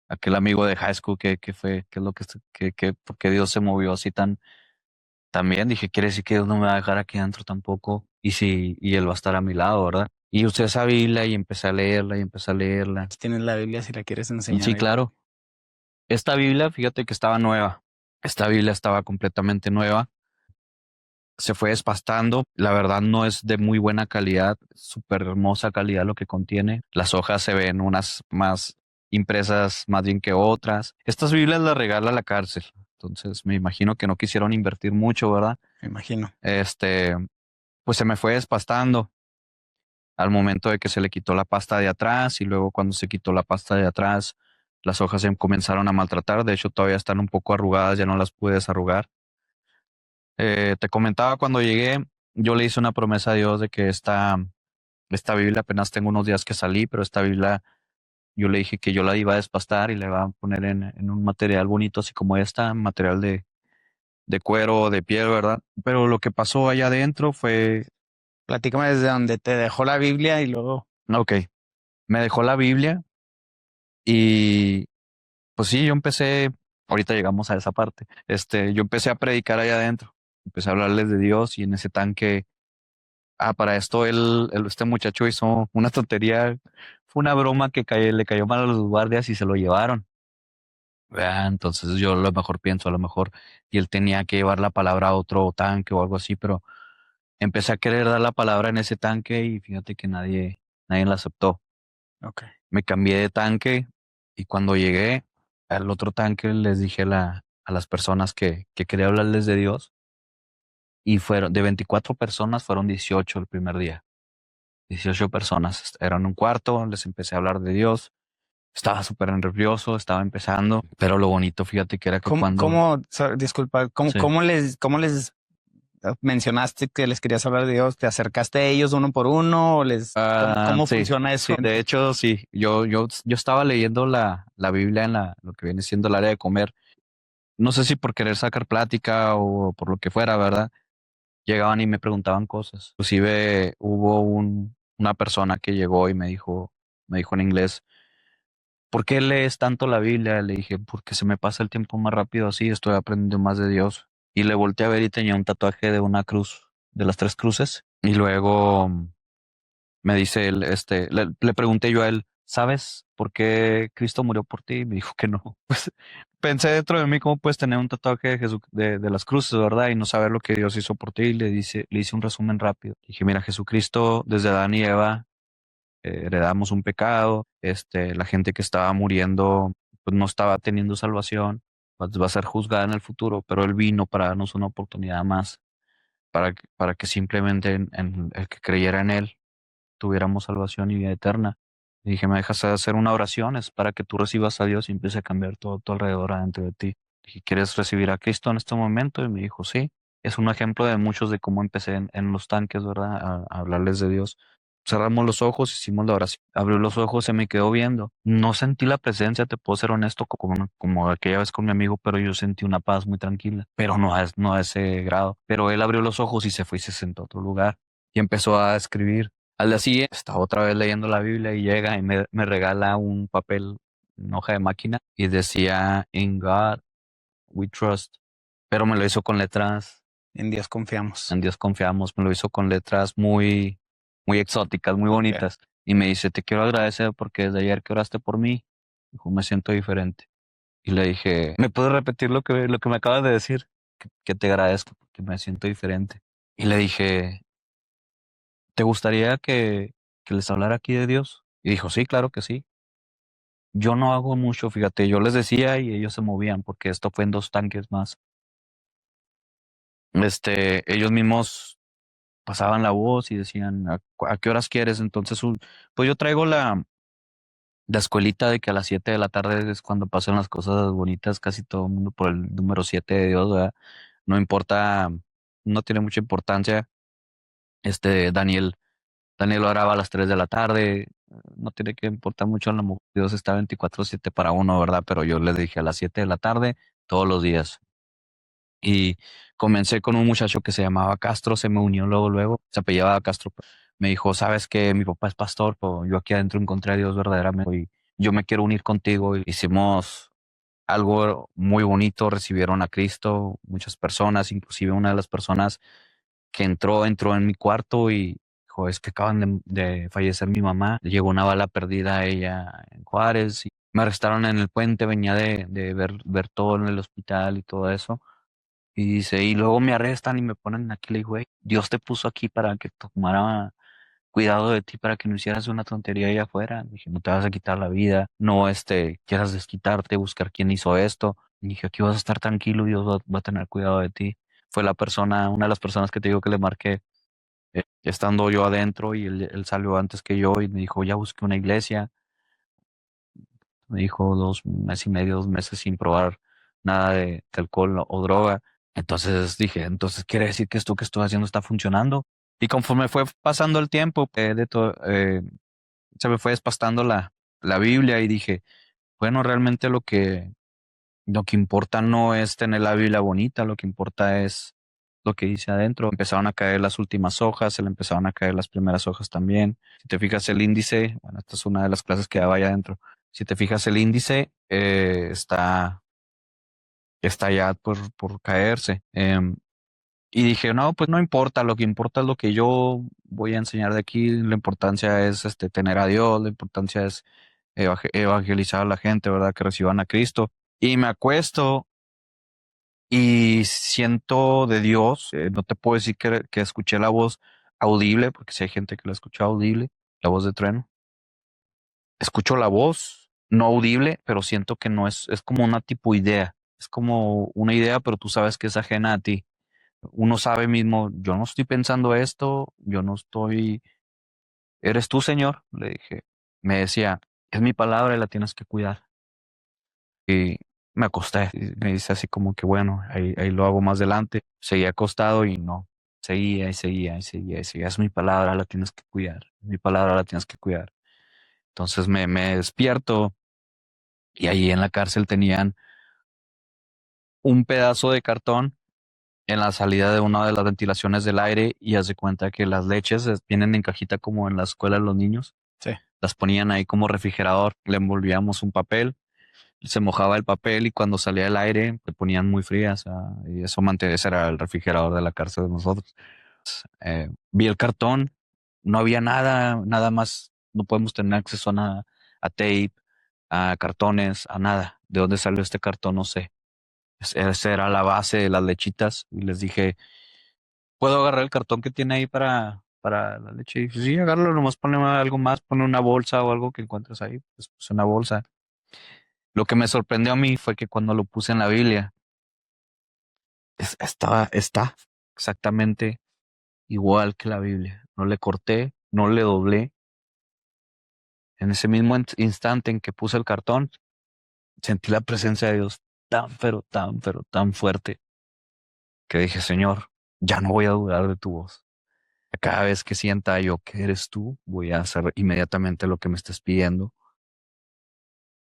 aquel amigo de high school? ¿Qué fue? ¿Qué es lo por qué Dios se movió así también? Dije, quiere decir que Dios no me va a dejar aquí adentro tampoco. Y él va a estar a mi lado, ¿verdad? Y usé esa Biblia y empecé a leerla y empecé a leerla. Aquí tienes la Biblia si la quieres Y enseñar sí, ahí. claro. Esta Biblia, fíjate que estaba nueva. Esta Biblia estaba completamente nueva. Se fue despastando. La verdad no es de muy buena calidad, súper hermosa calidad lo que contiene. Las hojas se ven unas más impresas más bien que otras. Estas Biblias las regala la cárcel. Entonces me imagino que no quisieron invertir mucho, ¿verdad? Me imagino. Pues se me fue despastando al momento de que se le quitó la pasta de atrás y luego cuando se quitó la pasta de atrás, las hojas se comenzaron a maltratar. De hecho, todavía están un poco arrugadas, ya no las pude desarrugar. Te comentaba cuando llegué, yo le hice una promesa a Dios de que esta Biblia, apenas tengo unos días que salí, pero esta Biblia yo le dije que yo la iba a despastar y la iba a poner en un material bonito, así como esta, material de cuero, de piel, ¿verdad? Pero lo que pasó allá adentro fue, Platícame desde donde te dejó la Biblia y luego. ok, me dejó la Biblia y pues sí, yo empecé, ahorita llegamos a esa parte, yo empecé a predicar allá adentro, empecé a hablarles de Dios y en ese tanque. Para esto este muchacho hizo una tontería, fue una broma que le cayó mal a los guardias y se lo llevaron. Entonces yo a lo mejor pienso, a lo mejor, y él tenía que llevar la palabra a otro tanque o algo así, pero empecé a querer dar la palabra en ese tanque y fíjate que nadie la aceptó. Ok. Me cambié de tanque y cuando llegué al otro tanque les dije a las personas que quería hablarles de Dios y de 24 personas fueron 18 el primer día. 18 personas. Era en un cuarto, les empecé a hablar de Dios. Estaba súper nervioso, estaba empezando, pero lo bonito, fíjate que era que Disculpa, sí. cómo les mencionaste que les querías hablar de Dios? ¿Te acercaste a ellos uno por uno? ¿Cómo Sí, funciona sí, eso? de hecho, sí. Yo estaba leyendo la Biblia en lo que viene siendo el área de comer. No sé si por querer sacar plática o por lo que fuera, ¿verdad? Llegaban y me preguntaban cosas. Inclusive hubo una persona que llegó y me dijo en inglés, ¿por qué lees tanto la Biblia? Le dije, porque se me pasa el tiempo más rápido así, estoy aprendiendo más de Dios. Y le volteé a ver y tenía un tatuaje de una cruz, de las tres cruces. Y luego me dice él, le pregunté yo a él, ¿sabes por qué Cristo murió por ti? Y me dijo que no. Pues pensé dentro de mí, ¿cómo puedes tener un tatuaje de Jesús, de las cruces, ¿verdad? Y no saber lo que Dios hizo por ti. Y le hice un resumen rápido. Dije, mira, Jesucristo, desde Adán y Eva, heredamos un pecado, la gente que estaba muriendo pues no estaba teniendo salvación, pues, va a ser juzgada en el futuro, pero Él vino para darnos una oportunidad más, para que simplemente en el que creyera en Él tuviéramos salvación y vida eterna. Y dije, me dejas hacer una oración, es para que tú recibas a Dios y empiece a cambiar todo tu alrededor adentro de ti. Dije, ¿quieres recibir a Cristo en este momento? Y me dijo, sí. Es un ejemplo de muchos de cómo empecé en los tanques, ¿verdad? A hablarles de Dios. Cerramos los ojos, hicimos la oración. Abrió los ojos, se me quedó viendo. No sentí la presencia, te puedo ser honesto, como aquella vez con mi amigo, pero yo sentí una paz muy tranquila, pero no a ese grado. Pero él abrió los ojos y se fue y se sentó a otro lugar y empezó a escribir. Al día siguiente, estaba otra vez leyendo la Biblia y llega y me regala un papel, una hoja de máquina y decía, In God we trust, pero me lo hizo con letras, En Dios confiamos. en Dios confiamos, me lo hizo con letras muy exóticas, muy bonitas. Y me dice, te quiero agradecer porque desde ayer que oraste por mí, dijo, me siento diferente. Y le dije, ¿me puedes repetir lo que me acabas de decir? Que te agradezco porque me siento diferente. Y le dije, ¿te gustaría que les hablara aquí de Dios? Y dijo, sí, claro que sí. Yo no hago mucho, fíjate, yo les decía y ellos se movían porque esto fue en 2 tanques más. Ellos mismos pasaban la voz y decían, ¿a qué horas quieres? Entonces, pues yo traigo la escuelita de que a las 7 de la tarde es cuando pasan las cosas bonitas, casi todo el mundo por el número 7 de Dios, ¿verdad? No importa, no tiene mucha importancia. Daniel oraba a las 3 de la tarde, no tiene que importar mucho la mujer. Dios está 24/7 para uno, ¿verdad? Pero yo le dije a las 7 de la tarde todos los días. Y comencé con un muchacho que se llamaba Castro, se me unió luego, se apellidaba Castro. Me dijo, sabes que mi papá es pastor, pero yo aquí adentro encontré a Dios verdaderamente y yo me quiero unir contigo. Y hicimos algo muy bonito, recibieron a Cristo muchas personas, inclusive una de las personas que entró en mi cuarto y dijo, es que acaban de fallecer mi mamá, llegó una bala perdida a ella en Juárez y me arrestaron en el puente, venía de ver todo en el hospital y todo eso. Y dice, y luego me arrestan y me ponen aquí, le digo, güey, Dios te puso aquí para que tomara cuidado de ti, para que no hicieras una tontería allá afuera. Dije, no te vas a quitar la vida, no quieras desquitarte, buscar quién hizo esto. Y dije, aquí vas a estar tranquilo, Dios va a tener cuidado de ti. Fue una de las personas que te digo que le marqué, estando yo adentro y él salió antes que yo y me dijo, ya busqué una iglesia. Me dijo 2 meses y medio, 2 meses sin probar nada de alcohol o droga. Entonces dije, entonces quiere decir que esto que estoy haciendo está funcionando. Y conforme fue pasando el tiempo, se me fue despastando la Biblia y dije, bueno, realmente lo que importa no es tener la Biblia bonita, lo que importa es lo que dice adentro. Empezaron a caer las últimas hojas, se le empezaron a caer las primeras hojas también. Si te fijas el índice, bueno, esta es una de las clases que daba allá adentro. Si te fijas el índice, está ya por caerse. Y dije, no, pues no importa, lo que importa es lo que yo voy a enseñar de aquí. La importancia es tener a Dios, la importancia es evangelizar a la gente, ¿verdad? Que reciban a Cristo. Y me acuesto y siento de Dios, no te puedo decir que escuché la voz audible, porque si hay gente que la escucha audible, la voz de trueno. Escucho la voz, no audible, pero siento que no es como una tipo idea. Es como una idea, pero tú sabes que es ajena a ti. Uno sabe mismo, yo no estoy pensando esto, eres tú, Señor, le dije. Me decía, es mi palabra y la tienes que cuidar. Y me acosté. Y me dice así como que bueno, ahí lo hago más adelante. Seguía acostado y no. Seguía y seguía y seguía y seguía. Es mi palabra, la tienes que cuidar. Es mi palabra, la tienes que cuidar. Entonces me despierto y ahí en la cárcel tenían un pedazo de cartón en la salida de una de las ventilaciones del aire y haz de cuenta que las leches vienen en cajita como en la escuela de los niños. Sí. Las ponían ahí como refrigerador. Le envolvíamos un papel, se mojaba el papel y cuando salía el aire le ponían muy frías. Y ese era el refrigerador de la cárcel de nosotros. Vi el cartón, no había nada más. No podemos tener acceso a nada, a tape, a cartones, a nada. ¿De dónde salió este cartón? No sé. Esa era la base de las lechitas y les dije, ¿puedo agarrar el cartón que tiene ahí para la leche? Y dije, sí, agárralo, nomás pone algo más, pone una bolsa o algo que encuentres ahí, pues puse una bolsa. Lo que me sorprendió a mí fue que cuando lo puse en la Biblia, está exactamente igual que la Biblia. No le corté, no le doblé. En ese mismo instante en que puse el cartón, sentí la presencia de Dios tan fuerte, que dije, Señor, ya no voy a dudar de tu voz. Cada vez que sienta yo que eres tú, voy a hacer inmediatamente lo que me estés pidiendo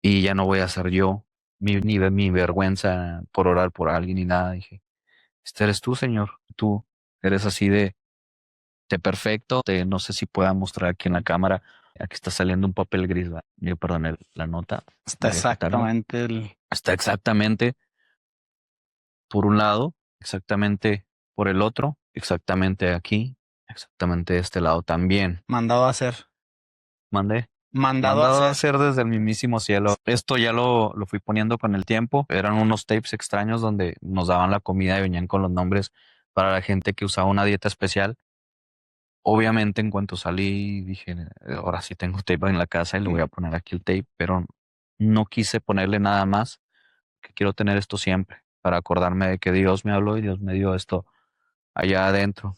y ya no voy a hacer yo ni mi vergüenza por orar por alguien ni nada. Dije, este eres tú, Señor. Tú eres así de perfecto. No sé si pueda mostrar aquí en la cámara. Aquí está saliendo un papel gris. Yo, perdón, la nota. Está Voy a quitarlo. exactamente el... Está exactamente por un lado, exactamente por el otro, exactamente aquí, exactamente de este lado también. mandado a hacer. Mandé. Mandado a Mandado a hacer. hacer desde el mismísimo cielo. Esto ya lo fui poniendo con el tiempo. Eran unos tapes extraños donde nos daban la comida y venían con los nombres para la gente que usaba una dieta especial. Obviamente, en cuanto salí, dije, ahora sí tengo tape en la casa y le voy a poner aquí el tape, pero no quise ponerle nada más, que quiero tener esto siempre, para acordarme de que Dios me habló y Dios me dio esto allá adentro.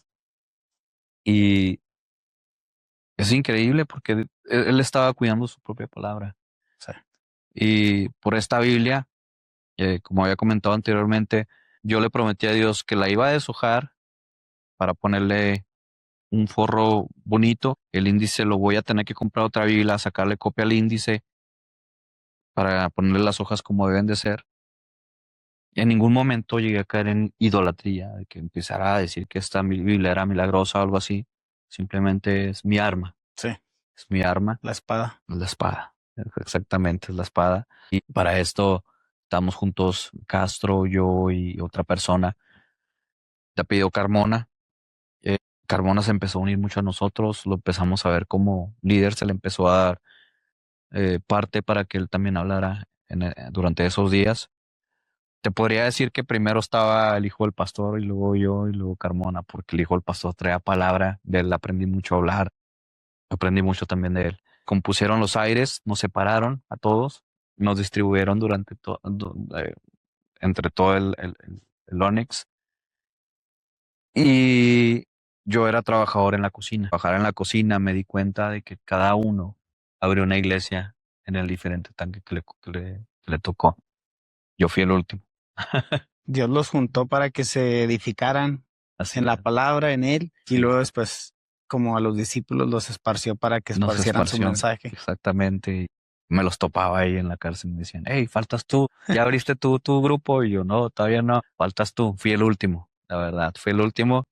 Y es increíble porque él estaba cuidando su propia palabra. Sí. Y por esta Biblia, como había comentado anteriormente, yo le prometí a Dios que la iba a deshojar para ponerle un forro bonito. El índice lo voy a tener que comprar otra Biblia, sacarle copia al índice para ponerle las hojas como deben de ser. Y en ningún momento llegué a caer en idolatría, de que empezara a decir que esta Biblia era milagrosa o algo así. Simplemente es mi arma, Sí, es mi arma, la espada. es la espada. Exactamente, es la espada. Y para esto estamos juntos, Castro, yo y otra persona. Te pidió Carmona. Eh, Carmona se empezó a unir mucho a nosotros, lo empezamos a ver como líder, se le empezó a dar parte para que él también hablara durante esos días. Te podría decir que primero estaba el hijo del pastor y luego yo y luego Carmona, porque el hijo del pastor traía palabra, de él aprendí mucho a hablar, aprendí mucho también de él. Compusieron los aires, nos separaron a todos, nos distribuyeron durante entre todo el Onyx y yo era trabajador en la cocina. Trabajar en la cocina me di cuenta de que cada uno abrió una iglesia en el diferente tanque que le tocó. Yo fui el último. Dios los juntó para que se edificaran Así en la es. palabra, en él, y Sí. luego después, como a los discípulos, los esparció para que Nos esparcieran su esparció, mensaje. exactamente. Y me los topaba ahí en la cárcel. Me decían, hey, faltas tú. ¿Ya abriste tu grupo? Y yo, no, todavía no. Faltas tú. Fui el último, la verdad. Fui el último,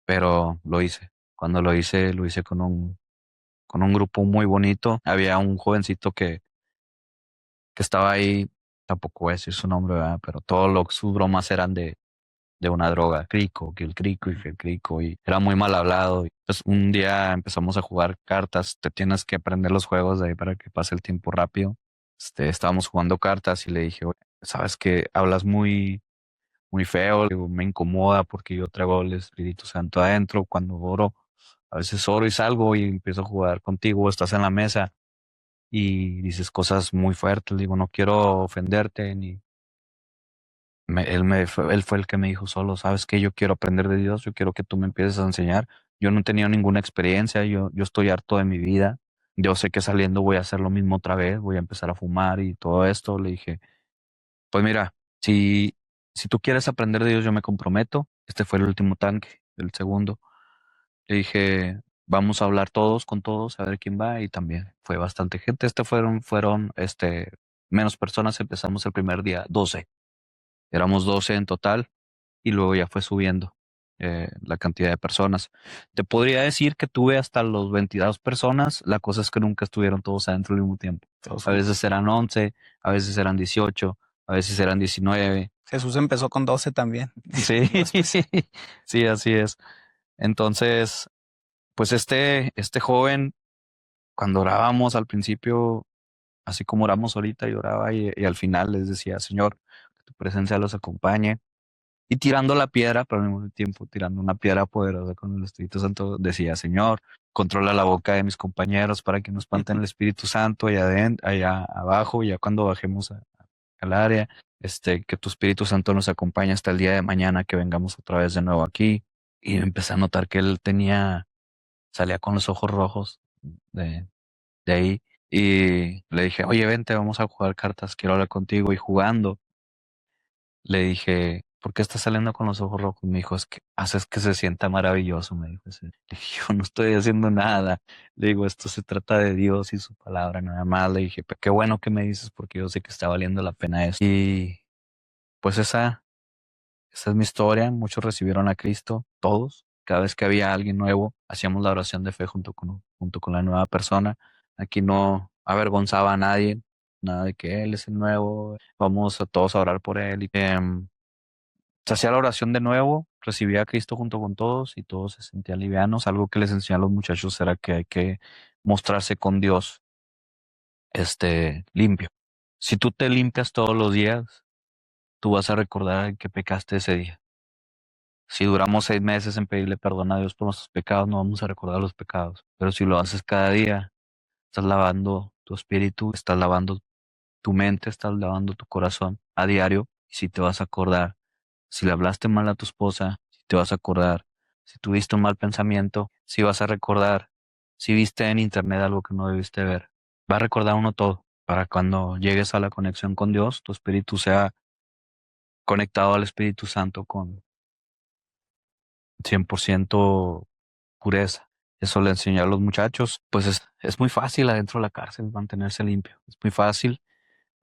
pero lo hice. Cuando lo hice con un grupo muy bonito. Había un jovencito que estaba ahí, tampoco voy a decir su nombre, ¿verdad? Pero sus bromas eran de una droga, crico, que el crico y que el crico, y era muy mal hablado. Y pues un día empezamos a jugar cartas, te tienes que aprender los juegos de ahí para que pase el tiempo rápido. Estábamos jugando cartas y le dije, "Oye, sabes que hablas muy feo, digo, me incomoda porque yo traigo el Espíritu Santo adentro, cuando oro, a veces oro y salgo y empiezo a jugar contigo, estás en la mesa y dices cosas muy fuertes, digo, no quiero ofenderte ni él fue el que me dijo solo, sabes que yo quiero aprender de Dios, yo quiero que tú me empieces a enseñar. Yo no he tenido ninguna experiencia, yo estoy harto de mi vida. Yo sé que saliendo voy a hacer lo mismo otra vez, voy a empezar a fumar y todo esto. Le dije, pues mira, si tú quieres aprender de Dios, yo me comprometo. Este fue el último tanque, el segundo. Le dije, vamos a hablar todos con todos, a ver quién va. Y también fue bastante gente. Menos personas. Empezamos el primer día, 12. Éramos 12 en total y luego ya fue subiendo la cantidad de personas. Te podría decir que tuve hasta los 22 personas, la cosa es que nunca estuvieron todos adentro al mismo tiempo. Todos A juntos. veces eran 11, a veces eran 18, a veces eran 19. Jesús empezó con 12 también. Sí, Después, sí, así es. Entonces, pues este joven, cuando orábamos al principio, así como oramos ahorita, y oraba y al final les decía, Señor, que tu presencia los acompañe. Y tirando la piedra, pero al mismo tiempo tirando una piedra poderosa con el Espíritu Santo, decía, Señor, controla la boca de mis compañeros para que no espanten el Espíritu Santo allá adentro, allá abajo, y ya cuando bajemos al área, que tu Espíritu Santo nos acompañe hasta el día de mañana, que vengamos otra vez de nuevo aquí. Y empecé a notar que él salía con los ojos rojos de, de ahí. Y le dije, oye, vente, vamos a jugar cartas, quiero hablar contigo. Y jugando, le dije, ¿por qué estás saliendo con los ojos rojos? Me dijo, es que haces que se sienta maravilloso, me dijo. Le dije, yo no estoy haciendo nada. Le digo, esto se trata de Dios y su palabra, nada más. Le dije, qué bueno que me dices porque yo sé que está valiendo la pena eso. Y pues esa es mi historia. Muchos recibieron a Cristo, todos. Cada vez que había alguien nuevo, hacíamos la oración de fe junto con la nueva persona. Aquí no avergonzaba a nadie, nada de que Él es el nuevo, vamos a todos a orar por Él. Se hacía la oración de nuevo, recibía a Cristo junto con todos y todos se sentían livianos. Algo que les enseñé a los muchachos era que hay que mostrarse con Dios, limpio. Si tú te limpias todos los días, tú vas a recordar que pecaste ese día. Si duramos 6 meses en pedirle perdón a Dios por nuestros pecados, no vamos a recordar los pecados. Pero si lo haces cada día, estás lavando tu espíritu, estás lavando tu mente, estás lavando tu corazón a diario. Y si te vas a acordar, si le hablaste mal a tu esposa, si te vas a acordar, si tuviste un mal pensamiento, si vas a recordar, si viste en internet algo que no debiste ver, va a recordar uno todo. Para cuando llegues a la conexión con Dios, tu espíritu sea conectado al Espíritu Santo con 100% pureza. Eso le enseñé a los muchachos. Pues es muy fácil adentro de la cárcel mantenerse limpio. Es muy fácil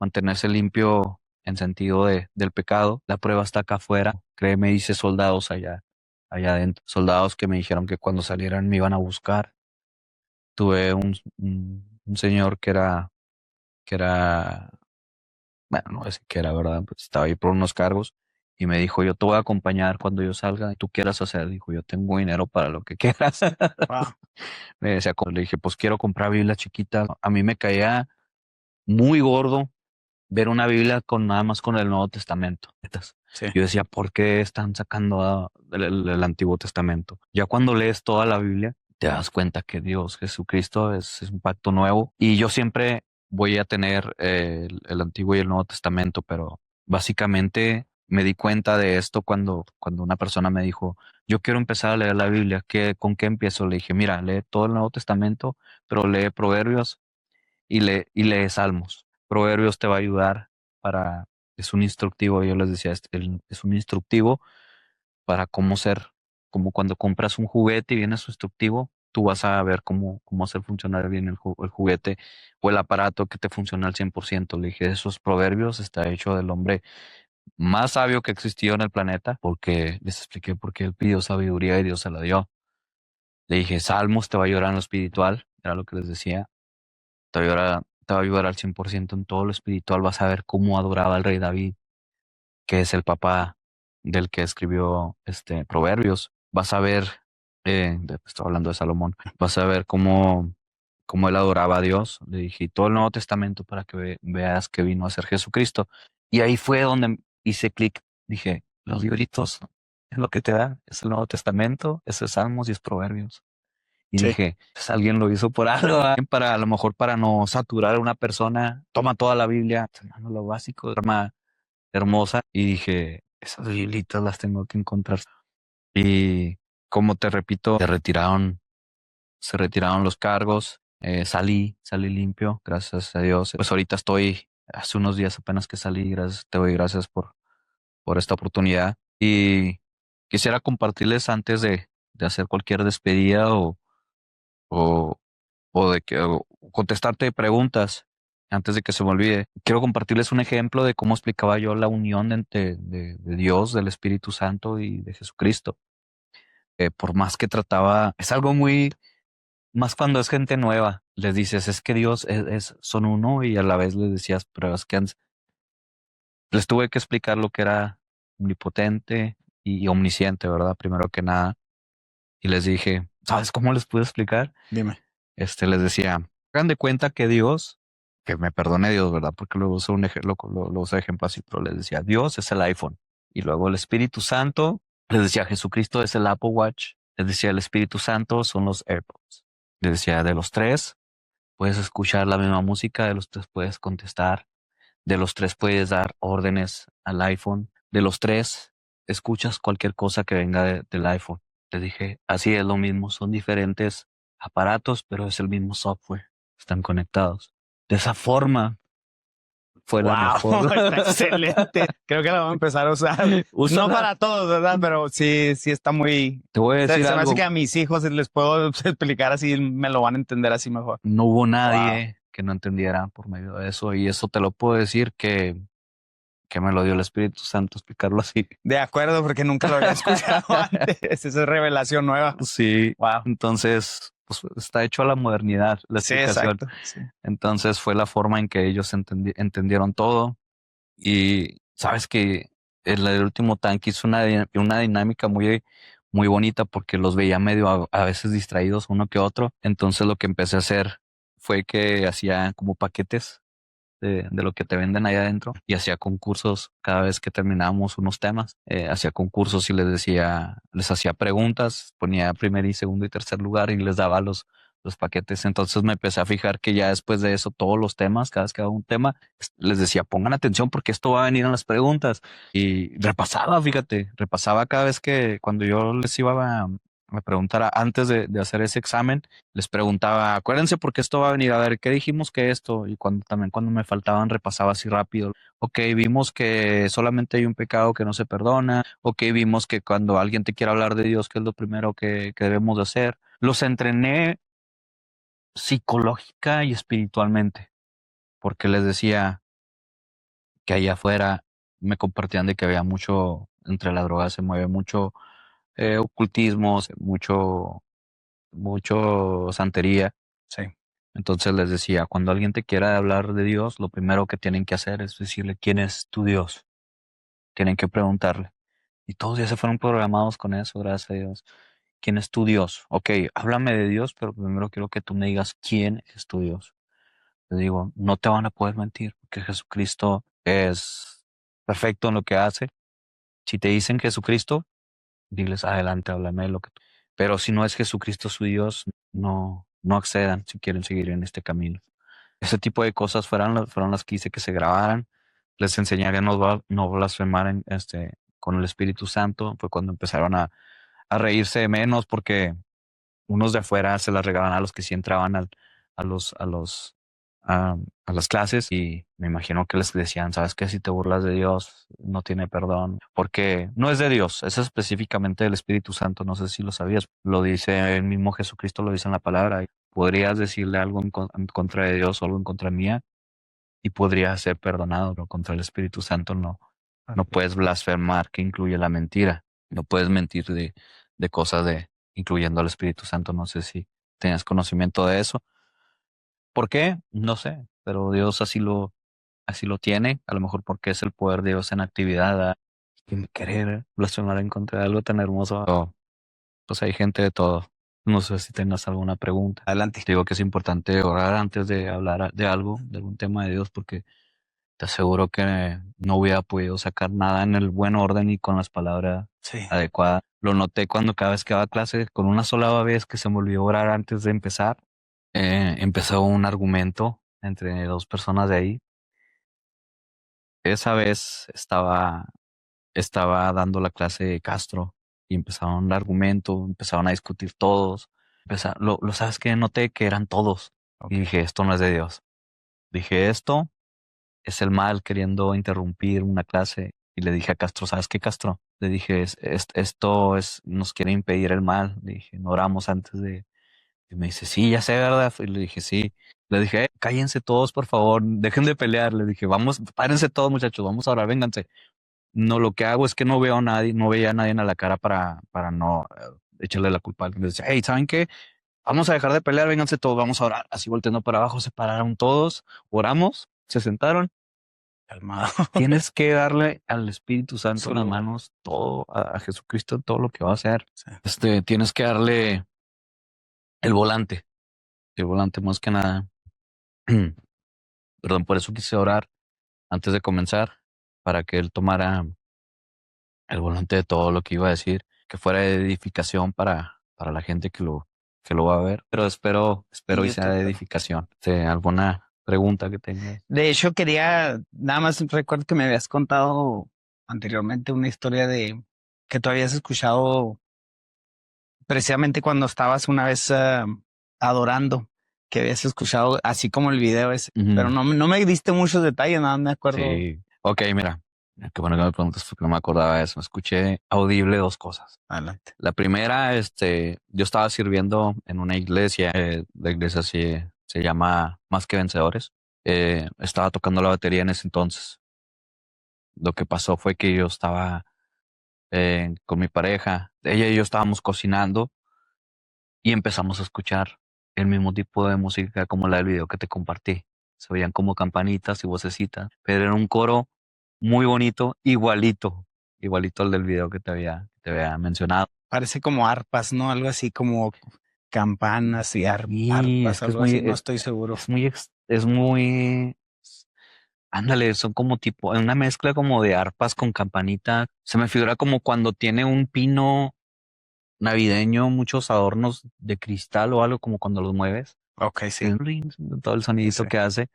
mantenerse limpio en sentido del pecado. La prueba está acá afuera. Créeme, hice soldados allá adentro. Soldados que me dijeron que cuando salieran me iban a buscar. Tuve un señor que era, bueno, no sé qué era, ¿verdad? Pues estaba ahí por unos cargos y me dijo, yo te voy a acompañar cuando yo salga y tú quieras hacer. Dijo, yo tengo dinero para lo que quieras. Wow. Me decía, le dije, pues quiero comprar Biblia chiquita. A mí me caía muy gordo ver una Biblia con nada más con el Nuevo Testamento. Sí. Yo decía, ¿por qué están sacando el Antiguo Testamento? Ya cuando lees toda la Biblia, te das cuenta que Dios, Jesucristo, es un pacto nuevo. Y yo siempre voy a tener el Antiguo y el Nuevo Testamento, pero básicamente me di cuenta de esto cuando una persona me dijo, yo quiero empezar a leer la Biblia, ¿con qué empiezo? Le dije, mira, lee todo el Nuevo Testamento, pero lee Proverbios y lee Salmos. Proverbios te va a ayudar es un instructivo, yo les decía, es un instructivo para cómo ser, como cuando compras un juguete y viene su instructivo, tú vas a ver cómo hacer funcionar bien el juguete o el aparato que te funciona al 100%. Le dije, esos proverbios está hecho del hombre más sabio que existió en el planeta, porque les expliqué por qué él pidió sabiduría y Dios se la dio. Le dije, Salmos te va a ayudar en lo espiritual, era lo que les decía. Te va a ayudar al 100% en todo lo espiritual. Vas a ver cómo adoraba al rey David, que es el papá del que escribió Proverbios. Vas a ver, estoy hablando de Salomón, vas a ver cómo él adoraba a Dios. Le dije, y todo el Nuevo Testamento para que veas que vino a ser Jesucristo. Y ahí fue donde hice clic. Dije, los libritos es lo que te da, es el Nuevo Testamento, es el Salmos y es Proverbios. Y Sí. dije, pues alguien lo hizo por algo, ¿verdad? A lo mejor para no saturar a una persona, toma toda la Biblia, hermano, lo básico, de forma hermosa. Y dije, esas biblitas las tengo que encontrar. Y como te repito, se retiraron los cargos, salí limpio, gracias a Dios. Pues ahorita hace unos días apenas que salí, te doy gracias por esta oportunidad. Y quisiera compartirles antes de hacer cualquier despedida o, o contestarte preguntas antes de que se me olvide. Quiero compartirles un ejemplo de cómo explicaba yo la unión de Dios, del Espíritu Santo y de Jesucristo. Por más que trataba, es algo más cuando es gente nueva, les dices, es que Dios son uno y a la vez les decías, pero es que les tuve que explicar lo que era omnipotente y omnisciente, ¿verdad? Primero que nada. Y les dije, ¿sabes cómo les pude explicar? Dime. Les decía, hagan de cuenta que Dios, que me perdone Dios, ¿verdad? Porque luego uso lo uso de ejemplo así, pero les decía, Dios es el iPhone. Y luego el Espíritu Santo, les decía, Jesucristo es el Apple Watch. Les decía, el Espíritu Santo son los AirPods. Les decía, de los tres, puedes escuchar la misma música, de los tres puedes contestar, de los tres puedes dar órdenes al iPhone, de los tres escuchas cualquier cosa que venga del iPhone. Les dije, así es lo mismo, son diferentes aparatos, pero es el mismo software, están conectados. De esa forma fue la mejor. Está excelente. Creo que la vamos a empezar a usar. No Úsala. para todos, ¿verdad? Pero sí está muy... Te voy a Se decir me hace algo. que a mis hijos les puedo explicar así, me lo van a entender así mejor. No hubo nadie que no entendiera por medio de eso. Y eso te lo puedo decir que me lo dio el Espíritu Santo explicarlo así. De acuerdo, porque nunca lo había escuchado antes. Esa es revelación nueva. Sí. Wow. Entonces, pues está hecho a la modernidad, la Sí, explicación. exacto. Sí. Entonces fue la forma en que ellos entendieron todo. Y sabes que el último tanque hizo una dinámica muy bonita porque los veía medio a veces distraídos uno que otro. Entonces lo que empecé a hacer fue que hacía como paquetes de lo que te venden ahí adentro y hacía concursos cada vez que terminábamos unos temas. Hacía concursos y les hacía preguntas, ponía primer y segundo y tercer lugar y les daba los paquetes. Entonces me empecé a fijar que ya después de eso, todos los temas, cada vez que daba un tema, les decía, pongan atención porque esto va a venir en las preguntas. Y repasaba, fíjate, repasaba cada vez que cuando yo les iba a preguntar antes de hacer ese examen, les preguntaba, acuérdense porque esto va a venir, a ver, ¿qué dijimos que esto? Y cuando me faltaban repasaba así rápido. Ok, vimos que solamente hay un pecado que no se perdona. Ok, vimos que cuando alguien te quiere hablar de Dios, ¿qué es lo primero que debemos de hacer? Los entrené psicológica y espiritualmente, porque les decía que allá afuera me compartían de que había mucho, entre las drogas se mueve mucho ocultismo, mucho santería. Sí. Entonces les decía, cuando alguien te quiera hablar de Dios, lo primero que tienen que hacer es decirle, ¿quién es tu Dios? Tienen que preguntarle. Y todos ya se fueron programados con eso, gracias a Dios. ¿Quién es tu Dios? Ok, háblame de Dios, pero primero quiero que tú me digas quién es tu Dios. Te digo, no te van a poder mentir, porque Jesucristo es perfecto en lo que hace. Si te dicen Jesucristo, diles adelante, háblame de lo que tú. Pero si no es Jesucristo su Dios, no accedan si quieren seguir en este camino. Ese tipo de cosas fueron las que hice que se grabaran. Les enseñaría a no blasfemar con el Espíritu Santo. Fue cuando empezaron a reírse de menos porque unos de afuera se las regalaban a los que sí entraban a los, a los, a las clases y me imagino que les decían, ¿sabes qué? Si te burlas de Dios, no tiene perdón, porque no es de Dios, es específicamente del Espíritu Santo, no sé si lo sabías, lo dice el mismo Jesucristo, lo dice en la palabra, podrías decirle algo en contra de Dios o algo en contra mía y podrías ser perdonado, pero contra el Espíritu Santo no puedes blasfemar, que incluye la mentira, no puedes mentir de cosas incluyendo al Espíritu Santo, no sé si tenías conocimiento de eso. ¿Por qué? No sé, pero Dios así lo tiene, a lo mejor porque es el poder de Dios en actividad, sin querer blasfemar en contra de algo tan hermoso. Pero, pues hay gente de todo. No sé si tengas alguna pregunta. Adelante. Te digo que es importante orar antes de hablar de algo, de algún tema de Dios, porque te aseguro que no hubiera podido sacar nada en el buen orden y con las palabras Sí. adecuadas. Lo noté cuando cada vez que daba clase, con una sola vez que se me olvidó orar antes de empezar, empezó un argumento entre dos personas de ahí. Esa vez estaba dando la clase de Castro y empezaron el argumento, empezaron a discutir todos. Lo sabes que noté que eran todos. Y dije, esto no es de Dios. Dije, esto es el mal queriendo interrumpir una clase. Y le dije a Castro, ¿sabes qué, Castro? Le dije, nos quiere impedir el mal. Le dije, no oramos antes de... Y me dice, sí, ya sé, ¿verdad? Y le dije, sí. Le dije, cállense todos, por favor, dejen de pelear. Le dije, vamos, párense todos, muchachos, vamos a orar, vénganse. No, lo que hago es que no veo a nadie, no veía a nadie a la cara para no echarle la culpa. Le decía, hey, ¿saben qué? Vamos a dejar de pelear, vénganse todos, vamos a orar. Así volteando para abajo, se pararon todos, oramos, se sentaron. Calmado. Tienes que darle al Espíritu Santo en las Solo. manos todo, a Jesucristo, todo lo que va a hacer. Sí. Tienes que darle el volante más que nada. Perdón, por eso quise orar antes de comenzar, para que él tomara el volante de todo lo que iba a decir, que fuera de edificación para la gente que lo va a ver. Pero espero y sea de edificación. ¿Alguna pregunta que tengas? De hecho, nada más recuerdo que me habías contado anteriormente una historia de que tú habías escuchado precisamente cuando estabas una vez adorando. que habías escuchado, así como el video ese. Ujú. Pero no me diste muchos detalles, nada, me acuerdo. Sí. Ok, mira. Qué bueno que me preguntas porque no me acordaba de eso. Escuché audible dos cosas. Adelante. La primera, yo estaba sirviendo en una iglesia. La iglesia se llama Más que Vencedores. Estaba tocando la batería en ese entonces. Lo que pasó fue que yo estaba con mi pareja. Ella y yo estábamos cocinando y empezamos a escuchar el mismo tipo de música como la del video que te compartí. Se oían como campanitas y vocecitas, pero era un coro muy bonito, igualito al del video que te había mencionado. Parece como arpas, ¿no? Algo así como campanas y Y arpas, algo así, no estoy seguro. es muy, ándale, son como tipo, una mezcla como de arpas con campanita. Se me figura como cuando tiene un pino navideño, muchos adornos de cristal o algo como cuando los mueves. Ok, sí. El ring, todo el sonidito Sí. que hace.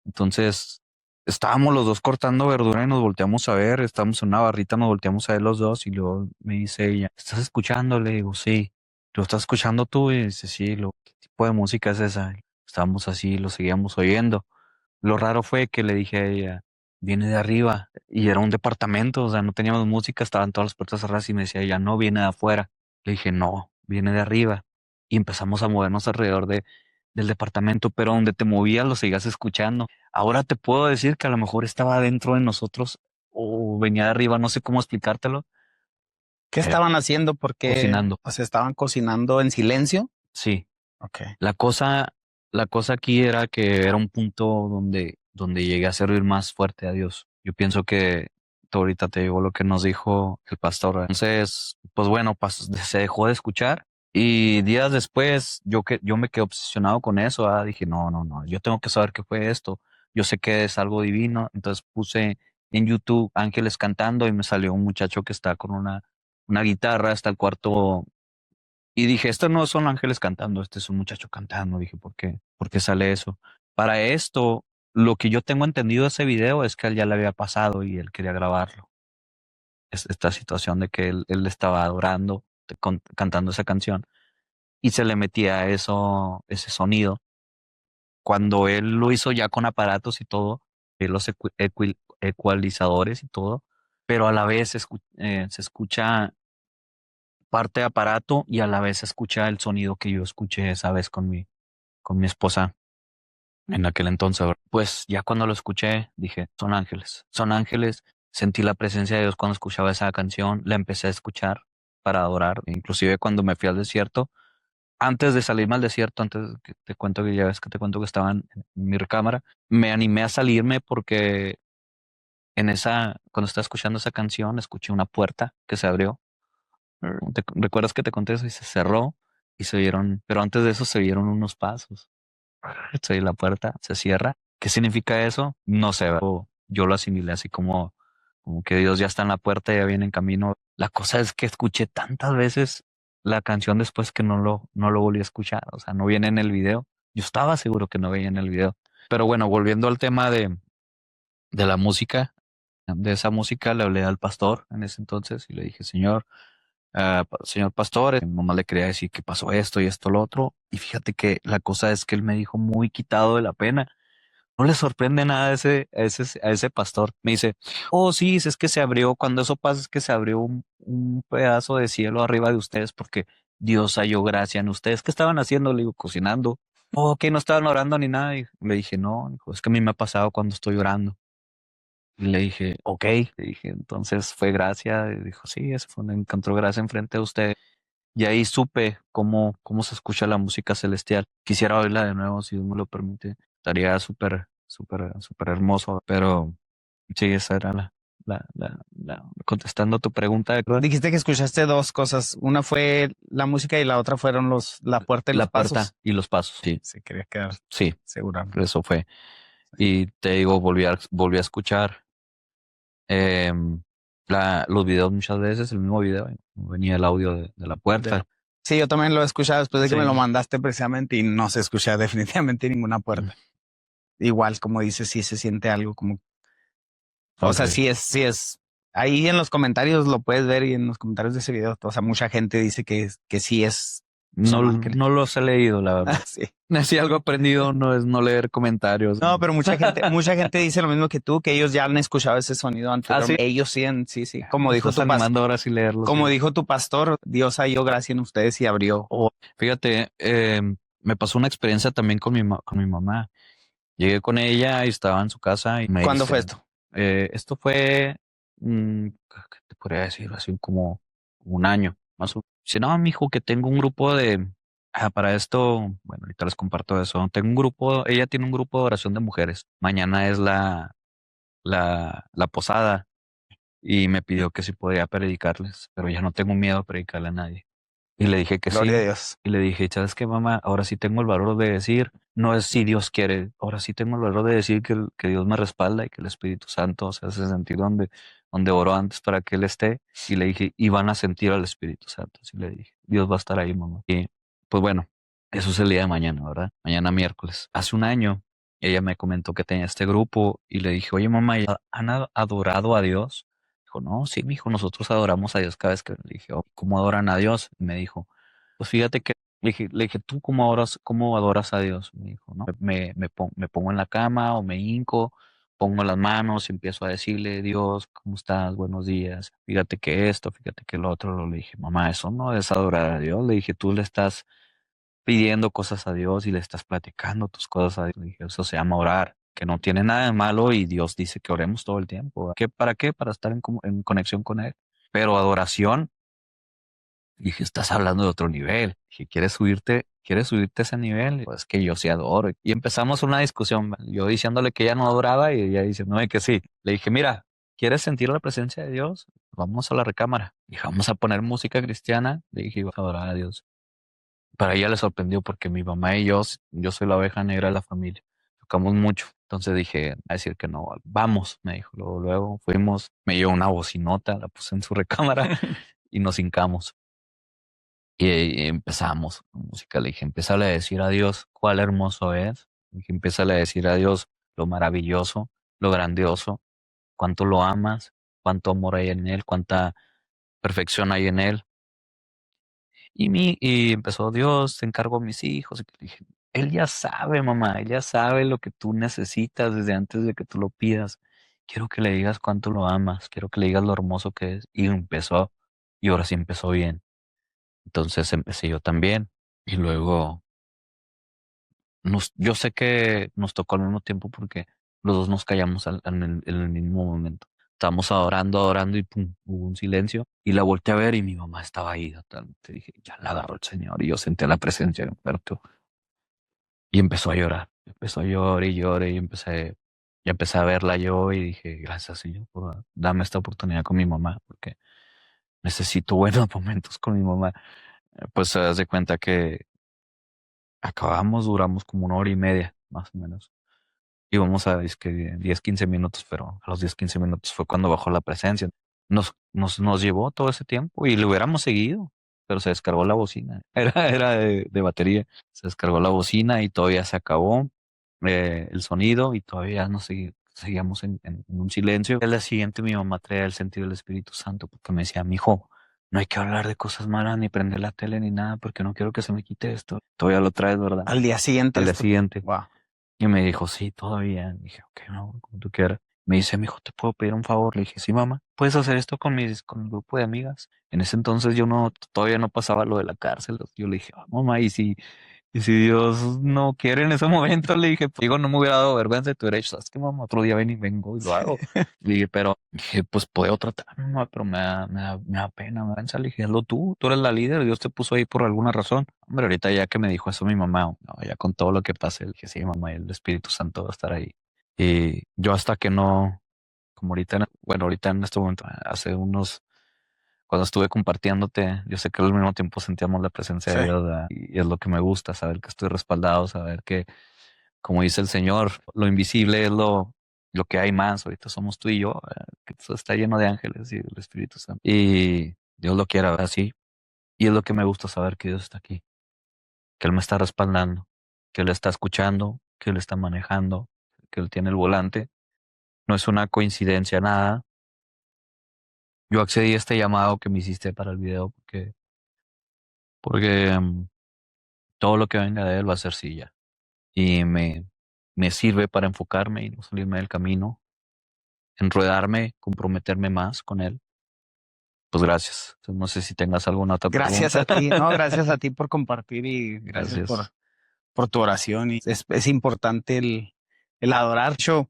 Entonces, estábamos los dos cortando verdura y nos volteamos a ver, estábamos en una barrita, nos volteamos a ver los dos y luego me dice ella, ¿estás escuchando? Le digo, sí. ¿Lo estás escuchando tú? Y dice, sí, ¿qué tipo de música es esa? Estábamos así, lo seguíamos oyendo. Lo raro fue que le dije a ella, viene de arriba y era un departamento, o sea, no teníamos música, estaban todas las puertas cerradas y me decía ella, no, viene de afuera. Le dije, no, viene de arriba. Y empezamos a movernos alrededor del departamento, pero donde te movías lo seguías escuchando. Ahora te puedo decir que a lo mejor estaba dentro de nosotros o venía de arriba, no sé cómo explicártelo. ¿Qué estaban haciendo? Porque, Cocinando. o sea, estaban cocinando en silencio. Sí. Ok. La cosa aquí era que era un punto donde llegué a servir más fuerte a Dios. Yo pienso que tú ahorita te digo lo que nos dijo el pastor. Entonces, pues bueno, se dejó de escuchar y días después yo me quedé obsesionado con eso. Dije, no, yo tengo que saber qué fue esto. Yo sé que es algo divino. Entonces puse en YouTube ángeles cantando y me salió un muchacho que está con una guitarra hasta el cuarto y dije, esto no son ángeles cantando, este es un muchacho cantando. Dije, ¿por qué? ¿Por qué sale eso? Para esto, lo que yo tengo entendido de ese video es que a él ya le había pasado y él quería grabarlo. Esta situación de que él estaba adorando, cantando esa canción y se le metía ese sonido. Cuando él lo hizo ya con aparatos y todo, los ecualizadores y todo, pero a la vez se escucha parte de aparato y a la vez se escucha el sonido que yo escuché esa vez con mi esposa en aquel entonces. Pues ya cuando lo escuché dije, son ángeles, son ángeles. Sentí la presencia de Dios cuando escuchaba esa canción, la empecé a escuchar para adorar. Inclusive cuando me fui al desierto, antes de salirme al desierto, antes que te cuento que ya ves que te cuento que estaba en mi recámara, me animé a salirme porque cuando estaba escuchando esa canción, escuché una puerta que se abrió. ¿Recuerdas que te conté eso? Y se cerró y se oyeron, pero antes de eso se oyeron unos pasos. Se la puerta se cierra. ¿Qué significa eso? No sé, yo lo asimilé así como que Dios ya está en la puerta, ya viene en camino. La cosa es que escuché tantas veces la canción después que no lo volví a escuchar. O sea, no viene en el video. Yo estaba seguro que no veía en el video. Pero bueno, volviendo al tema de la música, de esa música, le hablé al pastor en ese entonces y le dije, señor pastor, mi mamá le quería decir que pasó esto y esto, lo otro. Y fíjate que la cosa es que él me dijo muy quitado de la pena. No le sorprende nada a ese pastor. Me dice, oh sí, es que se abrió, cuando eso pasa es que se abrió un pedazo de cielo arriba de ustedes porque Dios halló gracia en ustedes. ¿Qué estaban haciendo? Le digo, cocinando. Oh, que no estaban orando ni nada. Y le dije, no, dijo, es que a mí me ha pasado cuando estoy orando. Y le dije, ok, le dije, entonces fue gracia. Y dijo, sí, eso fue, encontró gracia enfrente de usted. Y ahí supe cómo se escucha la música celestial. Quisiera oírla de nuevo, si Dios me lo permite. Estaría súper, súper, súper hermoso. Pero sí, esa era contestando tu pregunta. ¿Verdad? Dijiste que escuchaste dos cosas. Una fue la música y la otra fueron la puerta y La los puerta pasos. y los pasos, sí, Se quería quedar sí, segura. eso fue. Y te digo, volví a escuchar em, los videos muchas veces, el mismo video, venía el audio de la puerta. Sí, yo también lo he escuchado después de que Sí. me lo mandaste precisamente y no se escucha definitivamente ninguna puerta. Igual, como dices, sí se siente algo como, o sea, Ok. sí es. Ahí en los comentarios lo puedes ver y en los comentarios de ese video, o sea, mucha gente dice que sí es No, mal que le- no los he leído, la verdad. Sí. Si algo aprendido no es no leer comentarios. No, pero mucha gente dice lo mismo que tú, que ellos ya han escuchado ese sonido Ah, sí. anteriormente. Ellos sí, sí, sí. Como Me dijo estás animando ahora sí leerlos. como Sí. dijo tu pastor, Dios halló gracia en ustedes y abrió. Fíjate, me pasó una experiencia también con mi mamá. Llegué con ella y estaba en su casa y me ¿Cuándo fue dice, esto? esto fue, ¿qué te podría decir? Así como un año, más o menos. Dice, no, mijo, que tengo un grupo para esto, bueno, ahorita les comparto eso. Tengo un grupo, ella tiene un grupo de oración de mujeres. Mañana es la posada y me pidió que si podía predicarles, pero ya no tengo miedo a predicarle a nadie. Y le dije que Gloria a sí. Dios. Y le dije, ¿sabes qué, mamá? Ahora sí tengo el valor de decir, no es si Dios quiere, ahora sí tengo el valor de decir que Dios me respalda y que el Espíritu Santo, o sea, ese sentido donde oró antes para que Él esté. Y le dije, y van a sentir al Espíritu Santo. Así le dije, Dios va a estar ahí, mamá. Y pues bueno, eso es el día de mañana, ¿verdad? Mañana miércoles. Hace un año, ella me comentó que tenía este grupo y le dije, oye, mamá, ¿ya ¿han adorado a Dios? Dijo, no, sí, mijo, nosotros adoramos a Dios cada vez que le dije, "Oh, ¿cómo adoran a Dios?" Y me dijo, pues fíjate que le dije, ¿tú cómo adoras a Dios? Me dijo, ¿no? Me pongo en la cama o me hinco, pongo las manos y empiezo a decirle, Dios, ¿cómo estás? Buenos días. Fíjate que esto, fíjate que lo otro. Le dije, mamá, eso no es adorar a Dios. Le dije, tú le estás pidiendo cosas a Dios y le estás platicando tus cosas a Dios. Le dije, eso se llama orar, que no tiene nada de malo y Dios dice que oremos todo el tiempo. ¿Para qué? Para estar en conexión con Él. Pero adoración, dije, estás hablando de otro nivel. Dije, quieres subirte a ese nivel? Pues que yo sí adoro. Y empezamos una discusión, yo diciéndole que ella no adoraba y ella diciéndome que sí. Le dije, mira, ¿quieres sentir la presencia de Dios? Vamos a la recámara. Dije, vamos a poner música cristiana. Le dije, vas a adorar a Dios. Para ella le sorprendió porque mi mamá y yo soy la oveja negra de la familia. Tocamos mucho. Entonces dije, a decir que no, vamos, me dijo. Luego fuimos, me dio una bocinota, la puse en su recámara y nos hincamos. Y empezamos con música. Le dije, empieza a decir a Dios cuál hermoso es. Le dije, empieza a decir a Dios lo maravilloso, lo grandioso, cuánto lo amas, cuánto amor hay en Él, cuánta perfección hay en Él. Y empezó, Dios, te encargo a mis hijos. Y le dije, Él ya sabe, mamá, Él ya sabe lo que tú necesitas desde antes de que tú lo pidas. Quiero que le digas cuánto lo amas, quiero que le digas lo hermoso que es. Y empezó, y ahora sí empezó bien. Entonces empecé yo también. Y luego, yo sé que nos tocó al mismo tiempo porque los dos nos callamos en el mismo momento. Estábamos adorando y pum, hubo un silencio. Y la volteé a ver y mi mamá estaba ahí totalmente. Dije, ya la agarró el Señor. Y yo sentí la presencia de Humberto. Y empezó a llorar. Empezó a llorar y llorar y empecé a verla yo y dije, gracias Señor por darme esta oportunidad con mi mamá porque necesito buenos momentos con mi mamá. Pues se das de cuenta que duramos como una hora y media, más o menos. Íbamos a es que 10, 15 minutos, pero a los 10, 15 minutos fue cuando bajó la presencia. Nos llevó todo ese tiempo y lo hubiéramos seguido, pero se descargó la bocina. Era de batería. Se descargó la bocina y todavía se acabó el sonido y todavía seguíamos en un silencio. El día siguiente mi mamá traía el sentido del Espíritu Santo porque me decía, mijo, no hay que hablar de cosas malas ni prender la tele ni nada porque no quiero que se me quite esto. Todavía lo traes, ¿verdad? Al día siguiente Al día esto. siguiente. Wow. Y me dijo, sí, todavía. Dije, ok, no, como tú quieras. Me dice, mijo, ¿te puedo pedir un favor? Le dije, sí, mamá, ¿puedes hacer esto con el grupo de amigas? En ese entonces todavía no pasaba lo de la cárcel. Yo le dije, mamá, y si Dios no quiere en ese momento, le dije, digo, no me hubiera dado vergüenza de tu derecho. ¿Sabes qué, mamá? Otro día vengo y lo hago. Le dije, pero, dije, pues puedo tratar, mamá, pero me da pena, me da vergüenza. Le dije, hazlo tú eres la líder, Dios te puso ahí por alguna razón. Hombre, ahorita ya que me dijo eso mi mamá, no, ya con todo lo que pase, le dije, sí, mamá, el Espíritu Santo va a estar ahí. Y yo hasta que no, como ahorita, bueno, ahorita en este momento, cuando estuve compartiéndote, yo sé que al mismo tiempo sentíamos la presencia Sí. de Dios, ¿verdad? Y es lo que me gusta, saber que estoy respaldado, saber que, como dice el Señor, lo invisible es lo que hay más. Ahorita somos tú y yo, que todo está lleno de ángeles y del Espíritu Santo. Y Dios lo quiera, así. Y es lo que me gusta saber que Dios está aquí, que Él me está respaldando, que Él está escuchando, que Él está manejando, que Él tiene el volante. No es una coincidencia nada. Yo accedí a este llamado que me hiciste para el video porque todo lo que venga de Él va a ser sí ya. Y me sirve para enfocarme y no salirme del camino, enredarme, comprometerme más con Él. Pues gracias. Entonces, no sé si tengas alguna otra Gracias a pregunta. ti, no, gracias a ti por compartir y gracias Gracias. por tu oración. Y es importante el adorar. Yo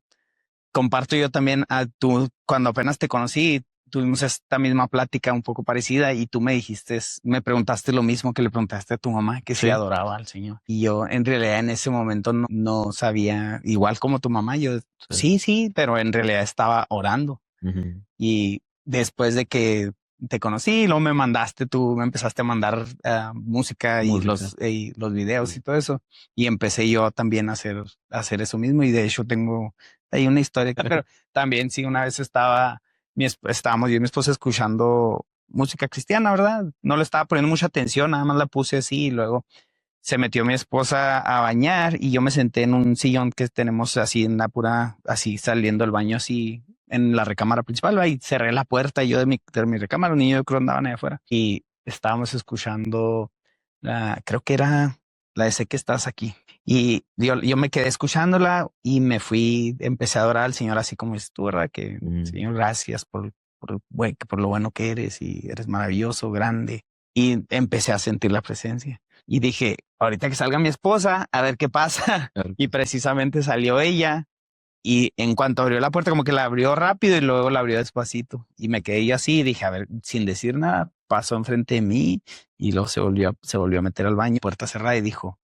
comparto yo también tú, cuando apenas te conocí, tuvimos esta misma plática un poco parecida y tú me dijiste, me preguntaste lo mismo que le preguntaste a tu mamá, que si Sí, adoraba al Señor. Y yo en realidad en ese momento no sabía, igual como tu mamá, yo sí. sí, pero en realidad estaba orando. Ujú. Y después de que te conocí, luego me mandaste, tú me empezaste a mandar música Música. y los videos y todo eso. Y empecé yo también a hacer eso mismo. Y de hecho tengo ahí una historia, pero también sí, una vez estábamos yo y mi esposa escuchando música cristiana, ¿verdad? No le estaba poniendo mucha atención, nada más la puse así y luego se metió mi esposa a bañar y yo me senté en un sillón que tenemos así en la pura, así saliendo del baño, así en la recámara principal. Ahí cerré la puerta yo de mi recámara, los niños yo creo andaban ahí afuera y estábamos escuchando creo que era la de Sé que estás aquí. Y yo me quedé escuchándola y me fui, empecé a adorar al Señor así como es tú, ¿verdad? Que Mm. Señor, gracias por lo bueno que eres y eres maravilloso, grande. Y empecé a sentir la presencia. Y dije, ahorita que salga mi esposa, a ver qué pasa. Claro Y que sí. precisamente salió ella. Y en cuanto abrió la puerta, como que la abrió rápido y luego la abrió despacito. Y me quedé yo así y dije, a ver, sin decir nada, pasó enfrente de mí y luego se volvió a meter al baño, puerta cerrada y dijo,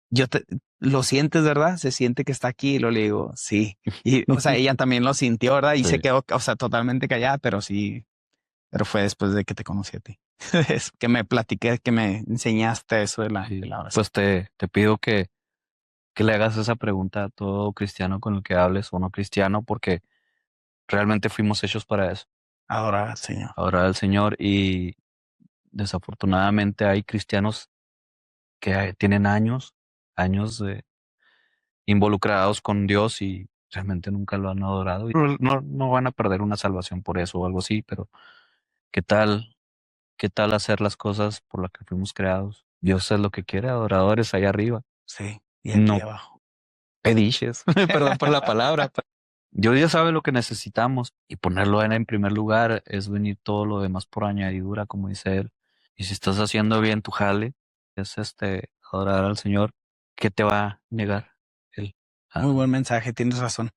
yo te, lo sientes, ¿verdad? Se siente que está aquí. Y lo le digo, sí. Y, o sea, ella también lo sintió, ¿verdad? Y se Sí. quedó, o sea, totalmente callada, pero sí, pero fue después de que te conocí a ti. Es que me platiqué, que me enseñaste eso de Sí. la oración. Pues te pido que le hagas esa pregunta a todo cristiano con el que hables o no cristiano, porque realmente fuimos hechos para eso, Adorar al Señor. adorar al Señor. Y desafortunadamente hay cristianos que tienen años de involucrados con Dios y realmente nunca lo han adorado. Y no van a perder una salvación por eso o algo así, pero ¿qué tal? ¿Qué tal hacer las cosas por las que fuimos creados? Dios es lo que quiere, adoradores allá arriba, Sí. Y aquí no abajo. pediches, perdón por la palabra. Dios ya sabe lo que necesitamos y ponerlo en primer lugar es venir todo lo demás por añadidura, como dice él. Y si estás haciendo bien tu jale, es adorar al Señor, ¿qué te va a negar él? Muy Ah, buen mensaje, tienes razón.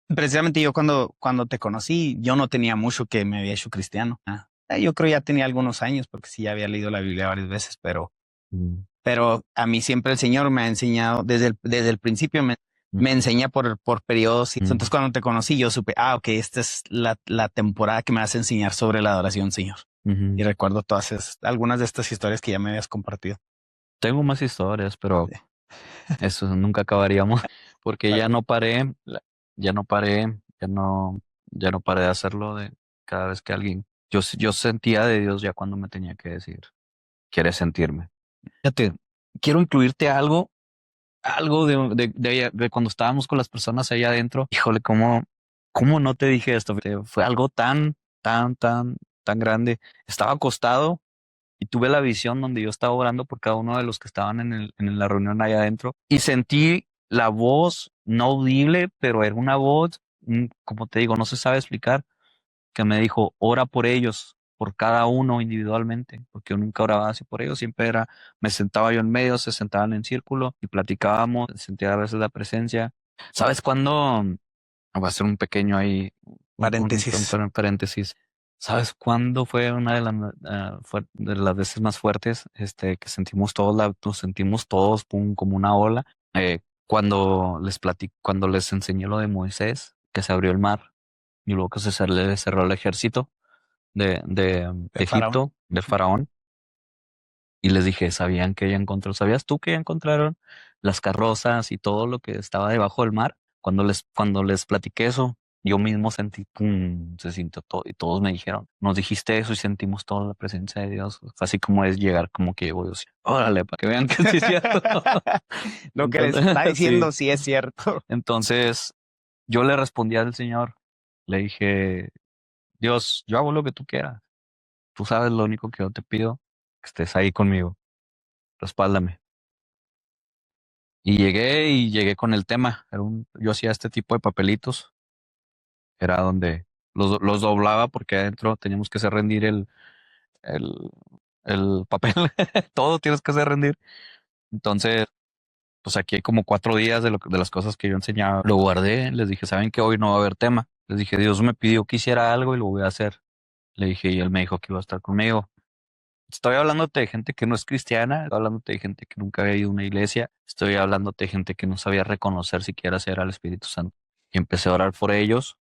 Precisamente yo cuando te conocí, yo no tenía mucho que me había hecho cristiano. Yo creo ya tenía algunos años porque sí ya había leído la Biblia varias veces, mm, pero a mí siempre el Señor me ha enseñado desde el principio mm, me enseña por periodos. Entonces mm, cuando te conocí yo supe, ok, esta es la temporada que me vas a enseñar sobre la adoración, Señor. Y ujú. recuerdo algunas de estas historias que ya me habías compartido. Tengo más historias, pero Sí. eso nunca acabaríamos porque Bueno, ya no paré, ya no paré de hacerlo de cada vez que alguien, yo sentía de Dios ya cuando me tenía que decir, quieres sentirme. Fíjate, quiero incluirte algo de cuando estábamos con las personas allá adentro. Híjole, ¿cómo no te dije esto? Fue algo tan grande. Estaba acostado y tuve la visión donde yo estaba orando por cada uno de los que estaban en la reunión allá adentro y sentí la voz no audible, pero era una voz, como te digo, no se sabe explicar, que me dijo, ora por ellos, por cada uno individualmente, porque yo nunca oraba así por ellos, siempre era, me sentaba yo en medio, se sentaban en círculo y platicábamos, sentía a veces la presencia. ¿Sabes cuándo? Va a ser un pequeño ahí, paréntesis. un paréntesis. ¿Sabes cuándo fue una de de las veces más fuertes, que sentimos todos, nos sentimos todos como una ola? Cuando les enseñé lo de Moisés, que se abrió el mar y luego que le cerró el ejército De de Faraón. Egipto, del faraón, y les dije, ¿sabías tú que ya encontraron las carrozas y todo lo que estaba debajo del mar? Cuando les platiqué eso, yo mismo sentí, pum, se sintió todo, y todos me dijeron, nos dijiste eso y sentimos toda la presencia de Dios. Fue así como es llegar, como que llegó Dios. Órale, para que vean que sí es cierto. Lo que les Entonces, está sí. diciendo sí es cierto. Entonces, yo le respondí al Señor, le dije, Dios, yo hago lo que tú quieras. Tú sabes lo único que yo te pido, que estés ahí conmigo. respáldame. Y llegué con el tema. Yo hacía este tipo de papelitos. Era donde los doblaba porque adentro teníamos que hacer rendir el, el papel. Todo tienes que hacer rendir. Entonces, pues aquí hay como 4 días de las cosas que yo enseñaba. Lo guardé, les dije, ¿saben que hoy no va a haber tema? Les dije, Dios me pidió que hiciera algo y lo voy a hacer. Le dije, y él me dijo que iba a estar conmigo. Estoy hablándote de gente que no es cristiana, estoy hablándote de gente que nunca había ido a una iglesia, estoy hablándote de gente que no sabía reconocer siquiera ser al Espíritu Santo. Y empecé a orar por ellos.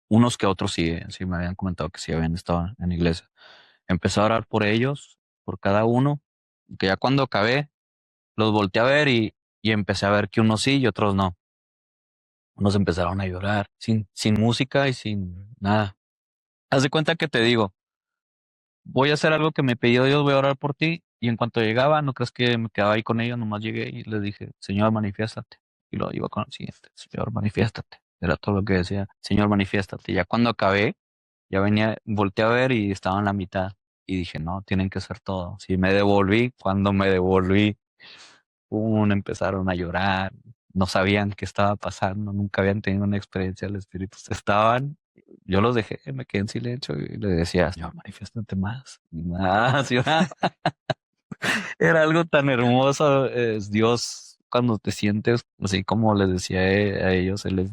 Unos que otros sí me habían comentado que sí habían estado en la iglesia. Empecé a orar por ellos, por cada uno, que ya cuando acabé, los volteé a ver y empecé a ver que unos sí y otros no. Unos empezaron a llorar, sin música y sin nada. Haz de cuenta que te digo, voy a hacer algo que me pidió Dios, voy a orar por ti. Y en cuanto llegaba, no crees que me quedaba ahí con ellos, nomás llegué y les dije, Señor, manifiéstate. Y lo iba con el siguiente, Señor, manifiéstate. Era todo lo que decía, Señor, manifiéstate. Y ya cuando acabé, ya venía, volteé a ver y estaba en la mitad. Y dije, no, tienen que ser todo. Si me devolví, cuando me devolví, empezaron a llorar. No sabían qué estaba pasando, nunca habían tenido una experiencia del Espíritu. Estaban, yo los dejé, me quedé en silencio y le decía, Señor, manifiéstate más. Más, y más. Era algo tan hermoso, es Dios cuando te sientes, así como les decía a ellos, Él es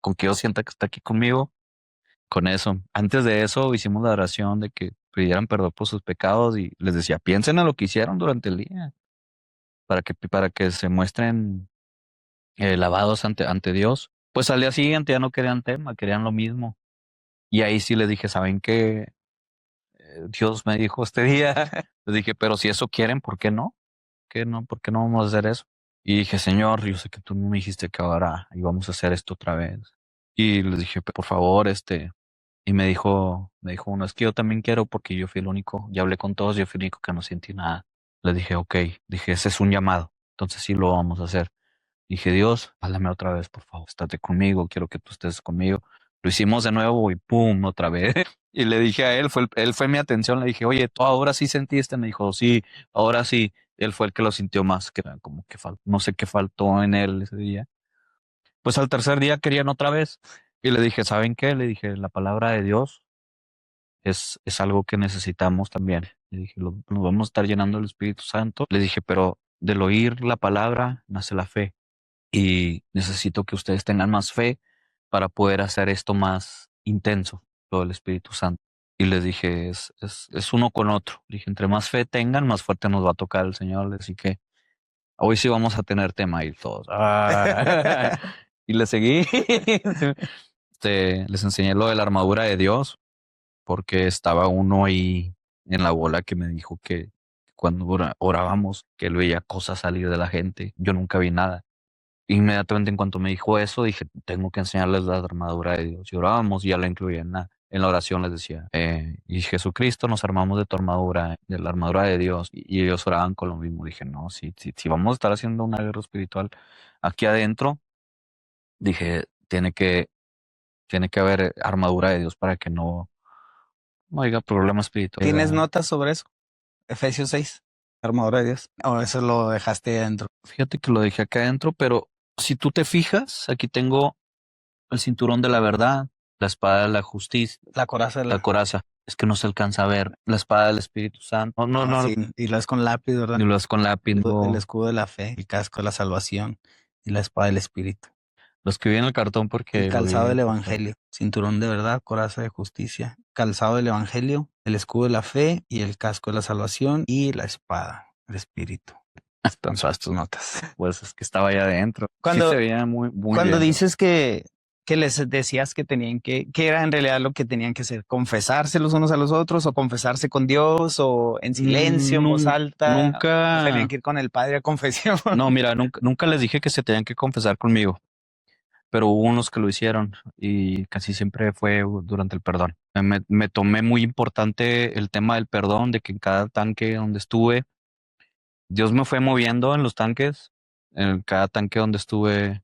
con que yo sienta que está aquí conmigo, con eso. Antes de eso hicimos la oración de que pidieran perdón por sus pecados y les decía, piensen en lo que hicieron durante el día, para que se muestren lavados ante Dios. Pues al día siguiente ya no querían tema, querían lo mismo. Y ahí sí les dije, ¿saben qué? Dios me dijo este día. Les dije, pero si eso quieren, ¿por qué no? ¿Qué no? ¿Por qué no vamos a hacer eso? Y dije, Señor, yo sé que tú no me dijiste que ahora íbamos a hacer esto otra vez. Y les dije, por favor, y me dijo uno, es que yo también quiero porque yo fui el único, ya hablé con todos, yo fui el único que no sentí nada. Le dije, ok, dije, ese es un llamado, entonces sí lo vamos a hacer. Dije, Dios, háblame otra vez, por favor, estate conmigo, quiero que tú estés conmigo. Lo hicimos de nuevo y pum, otra vez. Y le dije a él, él fue mi atención, le dije, oye, ¿tú ahora sí sentiste? Me dijo, sí, ahora sí. Él fue el que lo sintió más, que era como que no sé qué faltó en él ese día. Pues al tercer día querían otra vez. Y le dije, ¿saben qué? Le dije, la palabra de Dios es algo que necesitamos también. Le dije, nos vamos a estar llenando del Espíritu Santo. Le dije, pero del oír la palabra nace la fe y necesito que ustedes tengan más fe para poder hacer esto más intenso, lo del Espíritu Santo. Y les dije, es uno con otro. Le dije, entre más fe tengan, más fuerte nos va a tocar el Señor. Así que hoy sí vamos a tener tema y todos. "Ah". Y les seguí. Les enseñé lo de la armadura de Dios, porque estaba uno ahí en la bola que me dijo que cuando orábamos, que él veía cosas salir de la gente. Yo nunca vi nada. Inmediatamente en cuanto me dijo eso, dije, tengo que enseñarles la armadura de Dios. Y orábamos y ya la incluía en la oración, les decía, y Jesucristo nos armamos de tu armadura, de la armadura de Dios. Y ellos oraban con lo mismo. Dije, no, si vamos a estar haciendo una guerra espiritual aquí adentro, dije, tiene que haber armadura de Dios para que no haya problema espiritual. ¿Tienes notas sobre eso? Efesios 6, armadura de Dios. O eso lo dejaste adentro. Fíjate que lo dejé acá adentro, pero si tú te fijas, aquí tengo el cinturón de la verdad, la espada de la justicia, La coraza de la coraza. Es que no se alcanza a ver la espada del Espíritu Santo. No, no, no. sí, y lo es con lápiz, ¿verdad? Ni lo es con lápiz. El escudo de la fe, el casco de la salvación y la espada del Espíritu. Lo escribí en el cartón porque El calzado del Evangelio, cinturón de verdad, coraza de justicia, calzado del Evangelio, el escudo de la fe y el casco de la salvación y la espada del Espíritu. Están todas tus notas. Pues es que estaba allá adentro. Cuando, Sí se veía muy cuando bien. dices que les decías que tenían que era en realidad lo que tenían que hacer, confesarse los unos a los otros o confesarse con Dios o en silencio, en voz alta. Nunca. Tenían que ir con el padre a confesión. No, mira, nunca les dije que se tenían que confesar conmigo, pero hubo unos que lo hicieron y casi siempre fue durante el perdón. Me tomé muy importante el tema del perdón, de que en cada tanque donde estuve, Dios me fue moviendo en los tanques. En cada tanque donde estuve,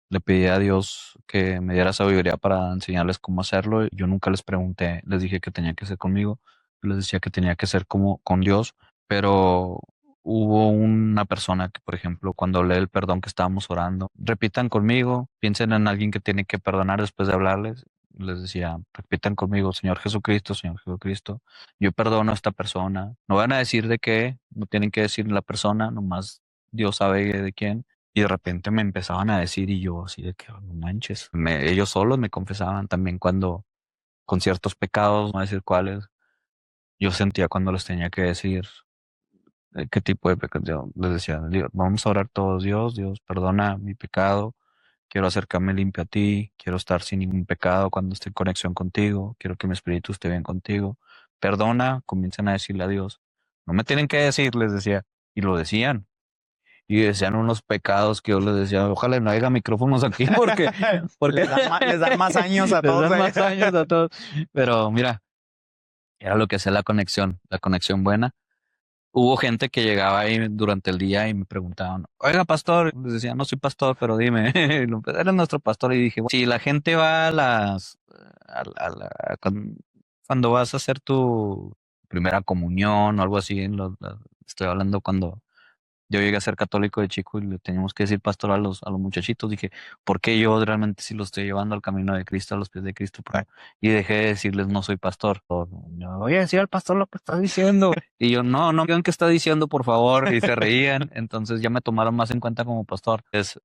le pedí a Dios que me diera sabiduría para enseñarles cómo hacerlo. Yo nunca les pregunté, les dije que tenía que ser conmigo. Yo les decía que tenía que ser como con Dios, pero hubo una persona que, por ejemplo, cuando hablé del perdón que estábamos orando, repitan conmigo, piensen en alguien que tiene que perdonar después de hablarles. Les decía, repitan conmigo, Señor Jesucristo, yo perdono a esta persona. No van a decir de qué, no tienen que decir la persona, nomás Dios sabe de quién. Y de repente me empezaban a decir y yo así de que "Oh, no manches". Ellos solos me confesaban también cuando con ciertos pecados, no voy a decir cuáles, yo sentía cuando los tenía que decir qué tipo de pecado. Yo les decía, "Dios, vamos a orar todos, Dios, perdona mi pecado, quiero acercarme limpio a ti, quiero estar sin ningún pecado cuando esté en conexión contigo, quiero que mi espíritu esté bien contigo, perdona", comienzan a decirle a Dios. No me tienen que decir, les decía, y lo decían. Y decían unos pecados que yo les decía, ojalá no haya micrófonos aquí porque Les dan más años a les todos. dan más años a todos. Pero mira, era lo que hacía la conexión buena. Hubo gente que llegaba ahí durante el día y me preguntaban, oiga, pastor, les decía, no soy pastor, pero dime, y no, pues, eres nuestro pastor. Y dije, si la gente va a cuando vas a hacer tu primera comunión o algo así, estoy hablando cuando yo llegué a ser católico de chico y le teníamos que decir pastor a los muchachitos. Dije, ¿por qué yo realmente si lo estoy llevando al camino de Cristo, a los pies de Cristo? Y dejé de decirles, no soy pastor. No voy a decir al pastor lo que está diciendo. Y yo, no digan qué está diciendo, por favor. Y se reían. Entonces ya me tomaron más en cuenta como pastor. Es,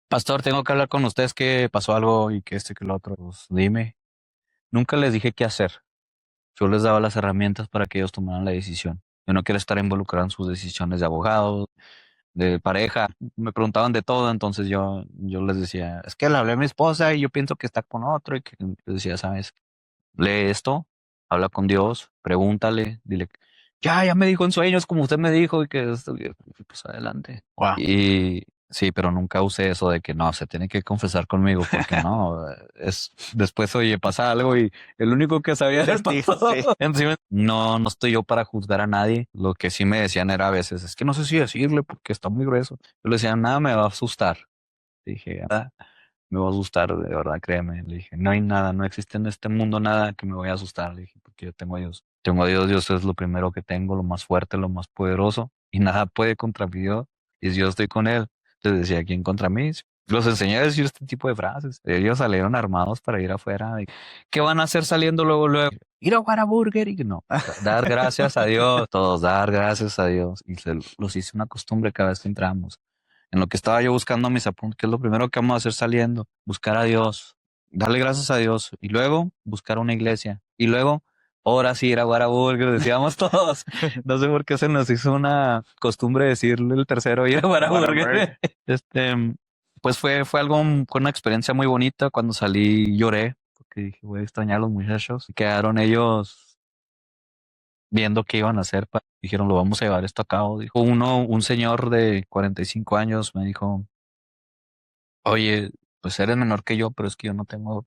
pastor, tengo que hablar con ustedes que pasó algo y que que lo otro. Pues dime. Nunca les dije qué hacer. Yo les daba las herramientas para que ellos tomaran la decisión. Yo no quiero estar involucrado en sus decisiones de abogado, de pareja. Me preguntaban de todo, entonces yo les decía, es que le hablé a mi esposa y yo pienso que está con otro y que les decía, sabes, lee esto, habla con Dios, pregúntale, dile, ya me dijo en sueños como usted me dijo y que esto, y pues adelante. Wow. Y sí, pero nunca usé eso de que no, se tiene que confesar conmigo porque no, es después, oye, pasa algo y el único que sabía es Sí, pastor. sí. Encima, no estoy yo para juzgar a nadie. Lo que sí me decían era a veces, es que no sé si decirle porque está muy grueso. Yo le decía, nada me va a asustar. Dije, nada me va a asustar, de verdad, créeme. Le dije, no hay nada, no existe en este mundo nada que me vaya a asustar. Le dije, porque yo tengo a Dios. Tengo a Dios, Dios es lo primero que tengo, lo más fuerte, lo más poderoso, y nada puede contra mi Dios. Y si yo estoy con Él, les decía, ¿quién contra mí? Los enseñé a decir este tipo de frases. Ellos salieron armados para ir afuera. ¿Qué van a hacer saliendo luego? Ir a Whataburger y no. Dar gracias a Dios, todos dar gracias a Dios. Y los hice una costumbre cada vez que entramos. En lo que estaba yo buscando mis apuntes, que es lo primero que vamos a hacer saliendo, buscar a Dios, darle gracias a Dios y luego buscar una iglesia y luego ahora sí ir a Whataburger, decíamos todos. No sé por qué se nos hizo una costumbre decirle el tercero ir a Whataburger. Este, pues fue algo, fue una experiencia muy bonita. Cuando salí lloré porque dije, voy a extrañar a los muchachos. Y quedaron ellos viendo qué iban a hacer. Dijeron, lo vamos a llevar esto a cabo. Dijo un señor de 45 años, me dijo, oye, pues eres menor que yo, pero es que yo no tengo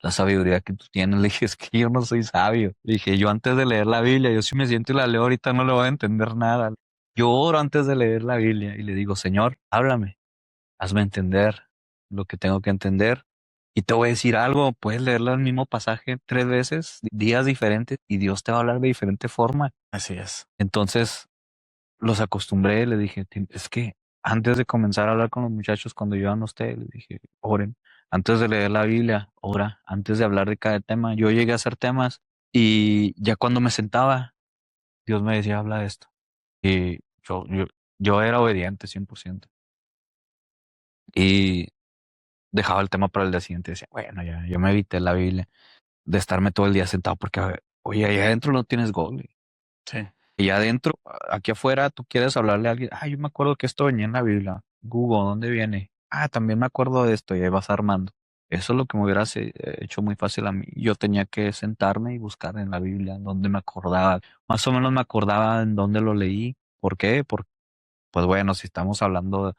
la sabiduría que tú tienes. Le dije, es que yo no soy sabio. Le dije, yo antes de leer la Biblia, yo si me siento y la leo ahorita no le voy a entender nada. Yo oro antes de leer la Biblia y le digo, Señor, háblame, hazme entender lo que tengo que entender. Y te voy a decir algo, puedes leer el mismo pasaje 3 veces, días diferentes, y Dios te va a hablar de diferente forma. Así es. Entonces, los acostumbré, le dije, es que antes de comenzar a hablar con los muchachos, cuando llevan a usted, le dije, oren. Antes de leer la Biblia, ora. Antes de hablar de cada tema, yo llegué a hacer temas y ya cuando me sentaba, Dios me decía, habla de esto. Y yo era obediente 100%. Y dejaba el tema para el día siguiente. Decía, bueno, ya, yo me evité la Biblia de estarme todo el día sentado porque, oye, ahí adentro no tienes gol. Sí. Y adentro, aquí afuera, tú quieres hablarle a alguien. Ah, yo me acuerdo que esto venía en la Biblia. Google, ¿dónde viene? Ah, también me acuerdo de esto y ahí vas armando. Eso es lo que me hubiera hecho muy fácil a mí. Yo tenía que sentarme y buscar en la Biblia dónde me acordaba. Más o menos me acordaba en dónde lo leí. ¿Por qué? Porque, pues bueno, si estamos hablando,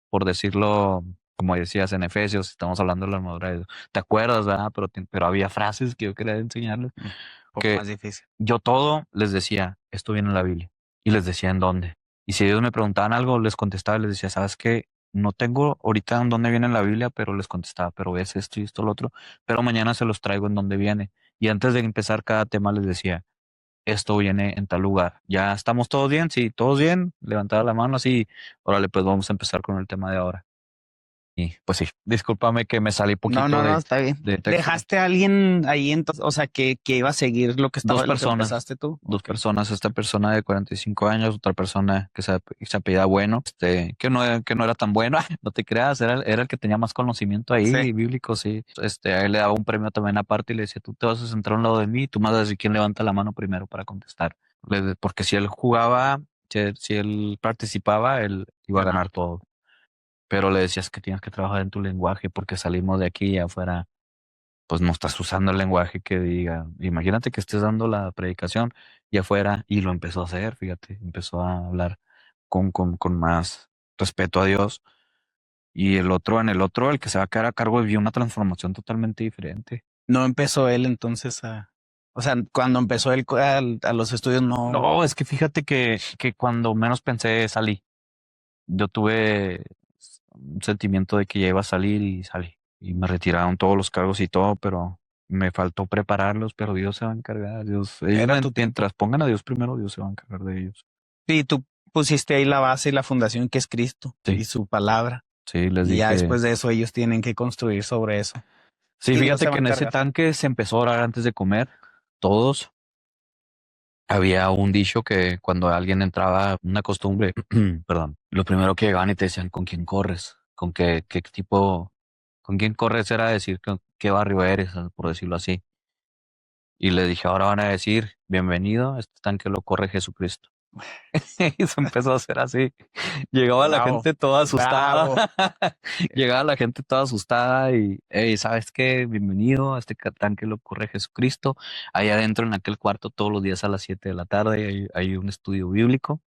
por decirlo, como decías en Efesios, si estamos hablando de la armadura de Dios, ¿te acuerdas, verdad? Pero había frases que yo quería enseñarles Un poco que más difícil. yo todo les decía, esto viene en la Biblia. Y les decía en dónde. Y si ellos me preguntaban algo, les contestaba y les decía, ¿sabes qué? No tengo ahorita en dónde viene en la Biblia, pero les contestaba, pero ves esto y esto, lo otro. Pero mañana se los traigo en dónde viene. Y antes de empezar cada tema les decía, esto viene en tal lugar. ¿Ya estamos todos bien? Sí, todos bien. Levantada la mano así. Órale, pues vamos a empezar con el tema de ahora. Y pues sí, discúlpame que me salí No, poquito no, no, está bien. de texto. ¿Dejaste a alguien ahí entonces, o sea, que iba a seguir lo que Dos lo que personas, empezaste tú? dos Ok. personas, esta persona de 45 años, otra persona se apellida Bueno, que no era tan bueno, no te creas, era el que tenía más conocimiento Sí. ahí, bíblico, sí. A él le daba un premio también aparte y le decía, tú te vas a centrar a un lado de mí, tú me vas a decir quién levanta la mano primero para contestar. Porque si él jugaba, si él participaba, él iba a ganar todo. Pero le decías que tienes que trabajar en tu lenguaje porque salimos de aquí y afuera pues no estás usando el lenguaje que diga. Imagínate que estés dando la predicación y afuera, y lo empezó a hacer, fíjate, empezó a hablar con más respeto a Dios. Y el que se va a quedar a cargo, vio una transformación totalmente diferente. No empezó él entonces o sea, cuando empezó él a los estudios, no. No, es que fíjate que cuando menos pensé salí. Yo tuve un sentimiento de que ya iba a salir y salí. Y me retiraron todos los cargos y todo, pero me faltó prepararlos, pero Dios se va a encargar. Era tu tiempo. Mientras pongan a Dios primero, Dios se va a encargar de ellos. Sí, tú pusiste ahí la base y la fundación que es Cristo y Sí, su palabra. sí, les Y ya dije. después de eso ellos tienen que construir sobre eso. Sí, Y Dios se fíjate va a que en ese encargar. tanque se empezó a orar antes de comer, todos. Había un dicho que cuando alguien entraba, una costumbre, perdón, lo primero que llegaban y te decían, ¿con quién corres? ¿Qué tipo, con quién corres? Era decir qué barrio eres, por decirlo así. Y le dije, ahora van a decir, bienvenido, este tanque lo corre Jesucristo. Y se empezó a hacer así. Llegaba la Bravo, gente toda asustada. bravo. Llegaba la gente toda asustada y, hey, ¿sabes qué? Bienvenido a este tanque lo corre Jesucristo. Ahí adentro en aquel cuarto todos los días a las 7 de la tarde hay un estudio bíblico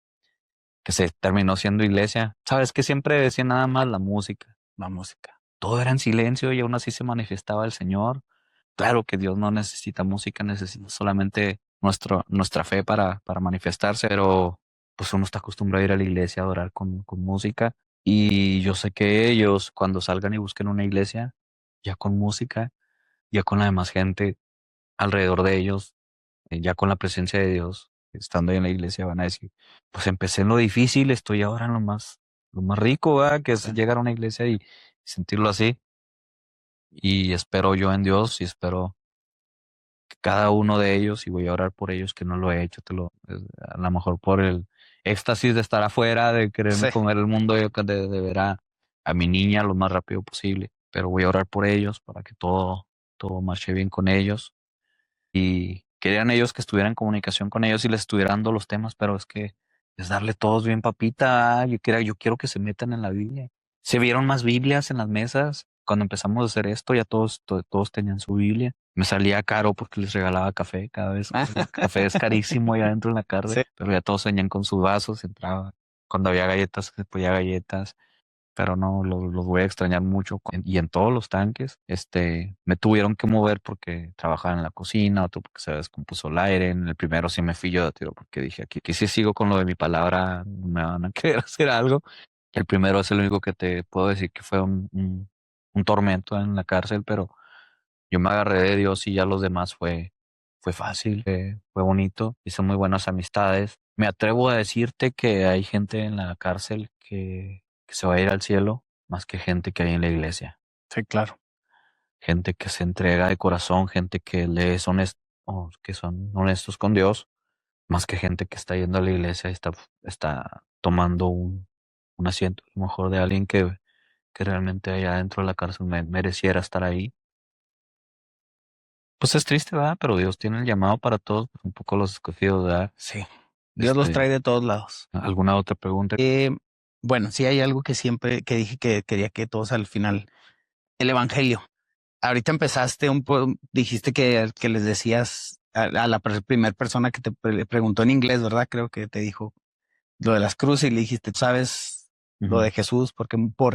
que se terminó siendo iglesia. ¿Sabes qué? Siempre decía nada más la música. La música. Todo era en silencio y aún así se manifestaba el Señor. Claro que Dios no necesita música, necesita solamente nuestra fe para manifestarse, pero pues uno está acostumbrado a ir a la iglesia a adorar con música. Y yo sé que ellos, cuando salgan y busquen una iglesia, ya con música, ya con la demás gente alrededor de ellos, ya con la presencia de Dios, estando ahí en la iglesia, van a decir, pues empecé en lo difícil, estoy ahora en lo más rico, ¿verdad? Que es Sí. llegar a una iglesia y sentirlo así. Y espero yo en Dios y espero cada uno de ellos, y voy a orar por ellos que no lo he hecho, a lo mejor por el éxtasis de estar afuera, de quererme Sí. comer el mundo, de ver a mi niña lo más rápido posible, pero voy a orar por ellos para que todo marche bien con ellos y querían ellos que estuviera en comunicación con ellos y les estuviera dando los temas, pero es que es darle todos bien papita. Yo quiero que se metan en la Biblia. Se vieron más Biblias en las mesas. Cuando empezamos a hacer esto, ya todos tenían su Biblia. Me salía caro porque les regalaba café cada vez. El café es carísimo allá adentro en la Sí. cárcel, pero ya todos venían con sus vasos, entraba. Cuando había galletas, se podía galletas, pero no, los voy a extrañar mucho. Y en todos los tanques, me tuvieron que mover porque trabajaba en la cocina, otro porque se descompuso el aire. En el primero sí me fui yo de tiro porque dije, aquí si sigo con lo de mi palabra, no me van a querer hacer algo. El primero es el único que te puedo decir que fue un tormento en la cárcel, pero yo me agarré de Dios y ya los demás fue fácil, fue bonito, hice muy buenas amistades. Me atrevo a decirte que hay gente en la cárcel que se va a ir al cielo más que gente que hay en la iglesia. Sí, claro. Gente que se entrega de corazón, gente que que son honestos con Dios, más que gente que está yendo a la iglesia y está tomando un asiento, a lo mejor de alguien que realmente allá dentro de la cárcel mereciera estar ahí. Pues es triste, ¿verdad? Pero Dios tiene el llamado para todos, pues un poco los escogidos, ¿verdad? Sí. Dios los trae de todos lados. ¿Alguna otra pregunta? Bueno, sí hay algo que siempre que dije que quería que todos al final, el evangelio. Ahorita empezaste dijiste que les decías a la primer persona que te preguntó en inglés, ¿verdad? Creo que te dijo lo de las cruces y le dijiste, ¿tú sabes lo Ujú. de Jesús? ¿Por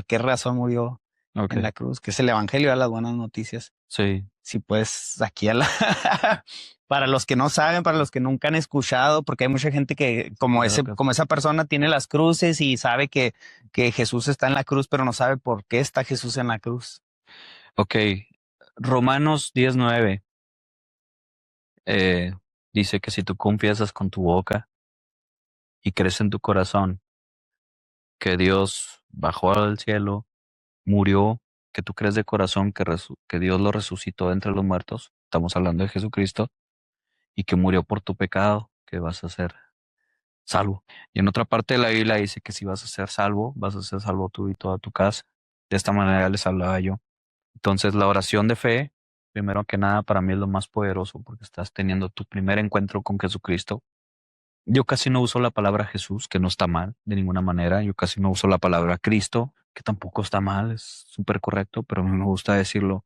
qué razón murió Ok, en la cruz? Que es el evangelio de las buenas noticias. sí, Si pues aquí para los que no saben, para los que nunca han escuchado, porque hay mucha gente que claro que sí. como esa persona tiene las cruces y sabe que Jesús está en la cruz, pero no sabe por qué está Jesús en la cruz. Ok, Romanos 10:9. dice que si tú confiesas con tu boca y crees en tu corazón que Dios bajó al cielo, murió, que tú crees de corazón que Dios lo resucitó de entre los muertos, estamos hablando de Jesucristo, y que murió por tu pecado, que vas a ser salvo. Y en otra parte de la Biblia dice que si vas a ser salvo, vas a ser salvo tú y toda tu casa. De esta manera les hablaba yo. Entonces, la oración de fe, primero que nada, para mí es lo más poderoso porque estás teniendo tu primer encuentro con Jesucristo. Yo casi no uso la palabra Jesús, que no está mal de ninguna manera. Yo casi no uso la palabra Cristo, que tampoco está mal, es súper correcto, pero a mí me gusta decirlo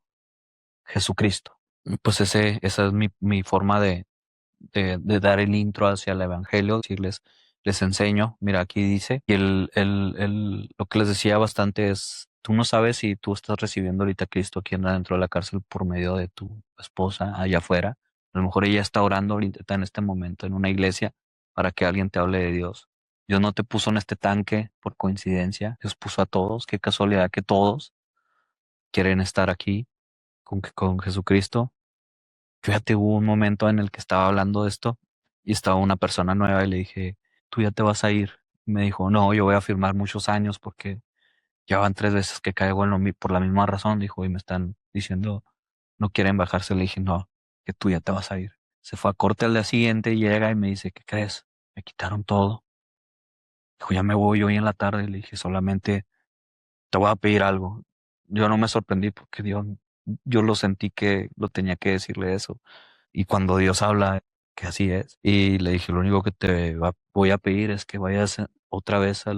Jesucristo. Pues esa es mi forma de dar el intro hacia el evangelio, decirles, les enseño, mira, aquí dice, y lo que les decía bastante es, tú no sabes si tú estás recibiendo ahorita a Cristo aquí dentro de la cárcel por medio de tu esposa allá afuera. A lo mejor ella está orando ahorita en este momento en una iglesia para que alguien te hable de Dios. Dios no te puso en este tanque por coincidencia, Dios puso a todos, qué casualidad que todos quieren estar aquí con Jesucristo. Fíjate, hubo un momento en el que estaba hablando de esto y estaba una persona nueva y le dije, tú ya te vas a ir. Y me dijo, no, yo voy a firmar muchos años porque ya van 3 veces que caigo por la misma razón, dijo, y me están diciendo, no quieren bajarse. Le dije, no, que tú ya te vas a ir. Se fue a corte al día siguiente y llega y me dice, ¿qué crees? Me quitaron todo. Dijo, ya me voy hoy en la tarde. Le dije, solamente te voy a pedir algo. Yo no me sorprendí porque yo lo sentí que lo tenía que decirle eso. Y cuando Dios habla, que así es. Y le dije, lo único que voy a pedir es que vayas otra vez a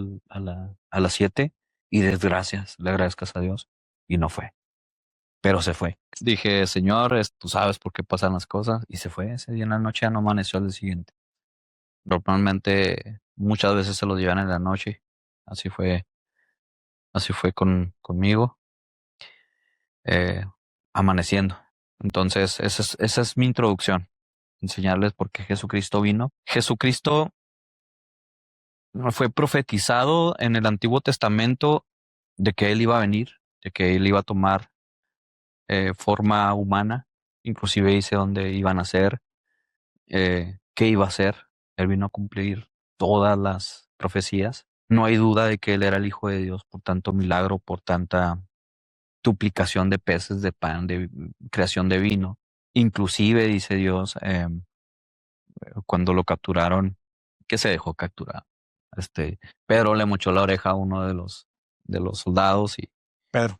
las 7 y des gracias, le agradezcas a Dios. Y no fue, pero se fue. Dije, Señor, tú sabes por qué pasan las cosas. Y se fue ese día en la noche, ya no amaneció al día siguiente. Normalmente muchas veces se lo llevan en la noche. Así fue, así fue conmigo, eh, amaneciendo. Entonces, esa es mi introducción, enseñarles por qué Jesucristo vino. Jesucristo fue profetizado en el Antiguo Testamento de que Él iba a venir, de que Él iba a tomar forma humana, inclusive dice dónde iban a ser, qué iba a hacer. Él vino a cumplir todas las profecías. No hay duda de que Él era el Hijo de Dios por tanto milagro, por tanta duplicación de peces, de pan, de creación de vino. Inclusive, dice Dios, cuando lo capturaron, que se dejó capturar. Pedro le mochó la oreja a uno de los soldados y Pedro.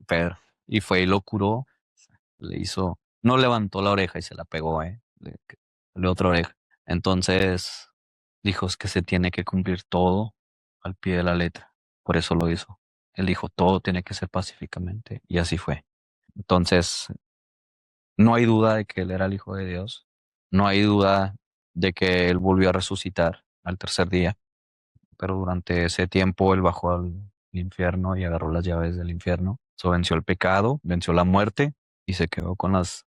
Pedro, y fue y lo curó, le hizo, no levantó la oreja y se la pegó, le otra oreja. Entonces dijo es que se tiene que cumplir todo al pie de la letra. Por eso lo hizo. Él dijo todo tiene que ser pacíficamente y así fue. Entonces, no hay duda de que él era el Hijo de Dios. No hay duda de que él volvió a resucitar al tercer día. Pero durante ese tiempo él bajó al infierno y agarró las llaves del infierno. So, venció el pecado, venció la muerte y se quedó con las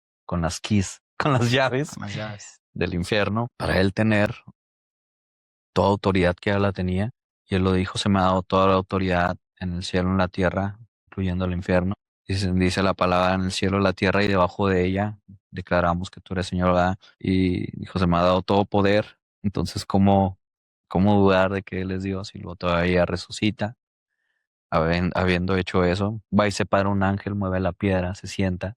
keys, con las llaves Con las llaves. del infierno para él tener toda autoridad que él la tenía. Y él lo dijo, se me ha dado toda la autoridad en el cielo, en la tierra, incluyendo el infierno. Dice la palabra en el cielo, la tierra y debajo de ella. Declaramos que tú eres Señor, ¿verdad? Y dijo, se me ha dado todo poder. Entonces, ¿cómo dudar de que Él es Dios y luego todavía resucita? Habiendo hecho eso, va y se para un ángel, mueve la piedra, se sienta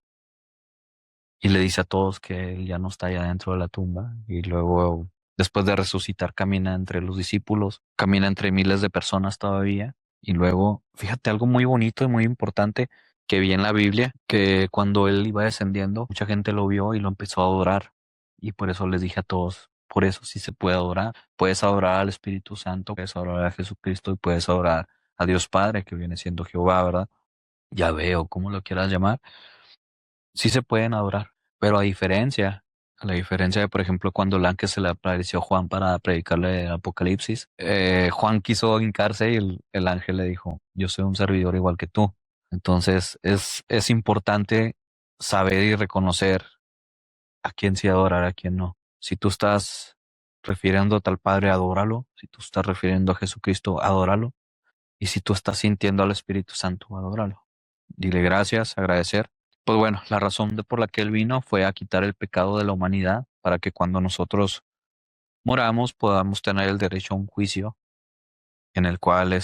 y le dice a todos que Él ya no está allá dentro de la tumba. Y luego, después de resucitar, camina entre los discípulos, camina entre miles de personas todavía. Y luego, fíjate algo muy bonito y muy importante que vi en la Biblia, que cuando Él iba descendiendo, mucha gente lo vio y lo empezó a adorar. Y por eso les dije a todos, por eso sí se puede adorar. Puedes adorar al Espíritu Santo, puedes adorar a Jesucristo y puedes adorar a Dios Padre, que viene siendo Jehová, ¿verdad? Ya veo, como lo quieras llamar. Sí se pueden adorar, pero a la diferencia de, por ejemplo, cuando el ángel se le apareció a Juan para predicarle el Apocalipsis, Juan quiso hincarse y el ángel le dijo, yo soy un servidor igual que tú. Entonces es importante saber y reconocer a quién sí adorar, a quién no. Si tú estás refiriéndote al Padre, adóralo. Si tú estás refiriendo a Jesucristo, adóralo. Y si tú estás sintiendo al Espíritu Santo, adóralo. Dile gracias, agradecer. Pues bueno, la razón por la que Él vino fue a quitar el pecado de la humanidad para que cuando nosotros moramos podamos tener el derecho a un juicio en el cual,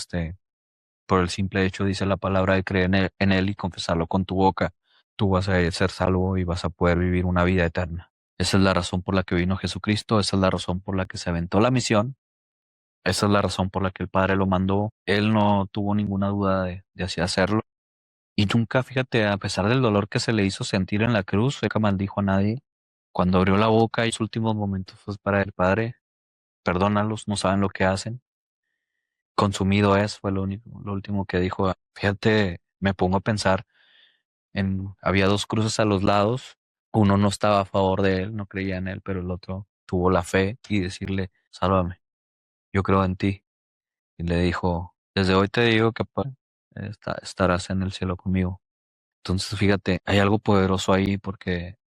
por el simple hecho, dice la palabra, de creer en él y confesarlo con tu boca, tú vas a ser salvo y vas a poder vivir una vida eterna. Esa es la razón por la que vino Jesucristo, esa es la razón por la que se aventó la misión, esa es la razón por la que el Padre lo mandó. Él no tuvo ninguna duda de así hacerlo. Y nunca, fíjate, a pesar del dolor que se le hizo sentir en la cruz, nunca maldijo a nadie. Cuando abrió la boca y sus últimos momentos fue para el Padre, perdónalos, no saben lo que hacen. Consumido es, fue lo último que dijo. Fíjate, me pongo a pensar había dos cruces a los lados, uno no estaba a favor de él, no creía en él, pero el otro tuvo la fe y decirle, sálvame, yo creo en ti. Y le dijo, desde hoy te digo que estarás en el cielo conmigo. Entonces, fíjate, hay algo poderoso ahí porque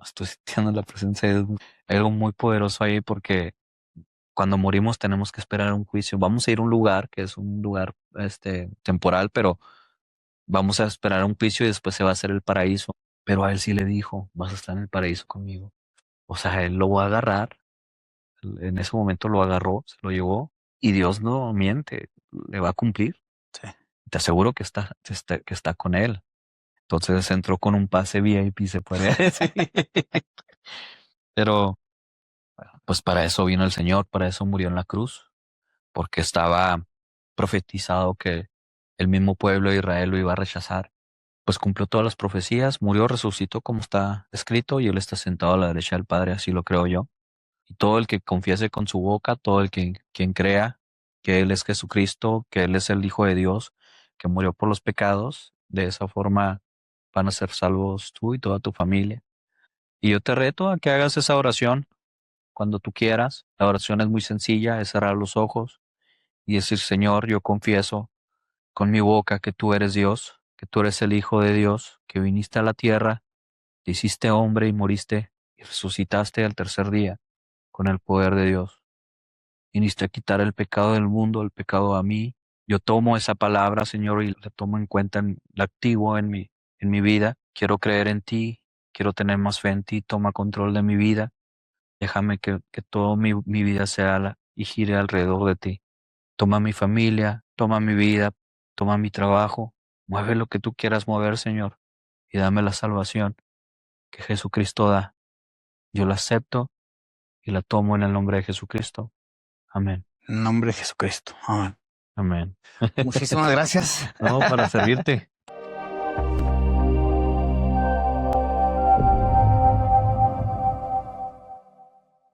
estoy sintiendo la presencia de Dios. Hay algo muy poderoso ahí porque cuando morimos tenemos que esperar un juicio. Vamos a ir a un lugar que es un lugar temporal, pero vamos a esperar un juicio y después se va a hacer el paraíso. Pero a él sí le dijo, vas a estar en el paraíso conmigo. O sea, él lo va a agarrar. En ese momento lo agarró, se lo llevó y Dios no miente, le va a cumplir. Sí. Te aseguro que está con él. Entonces entró con un pase VIP, se puede decir. Pero pues para eso vino el Señor, para eso murió en la cruz, porque estaba profetizado que el mismo pueblo de Israel lo iba a rechazar. Pues cumplió todas las profecías, murió, resucitó como está escrito y él está sentado a la derecha del Padre, así lo creo yo. Y todo el que confiese con su boca, todo el quien crea que Él es Jesucristo, que Él es el Hijo de Dios, que murió por los pecados, de esa forma van a ser salvos tú y toda tu familia. Y yo te reto a que hagas esa oración cuando tú quieras. La oración es muy sencilla, es cerrar los ojos y decir, Señor, yo confieso con mi boca que tú eres Dios, que tú eres el Hijo de Dios, que viniste a la tierra, te hiciste hombre y moriste y resucitaste al tercer día con el poder de Dios. Viniste a quitar el pecado del mundo, el pecado a mí. Yo tomo esa palabra, Señor, y la tomo en cuenta, la activo en mi vida. Quiero creer en ti, quiero tener más fe en ti, toma control de mi vida. Déjame que toda mi vida sea y gire alrededor de ti. Toma mi familia, toma mi vida, toma mi trabajo. Mueve lo que tú quieras mover, Señor, y dame la salvación que Jesucristo da. Yo la acepto y la tomo en el nombre de Jesucristo. Amén. En nombre de Jesucristo. Amén. Amén. Muchísimas gracias. No, para servirte.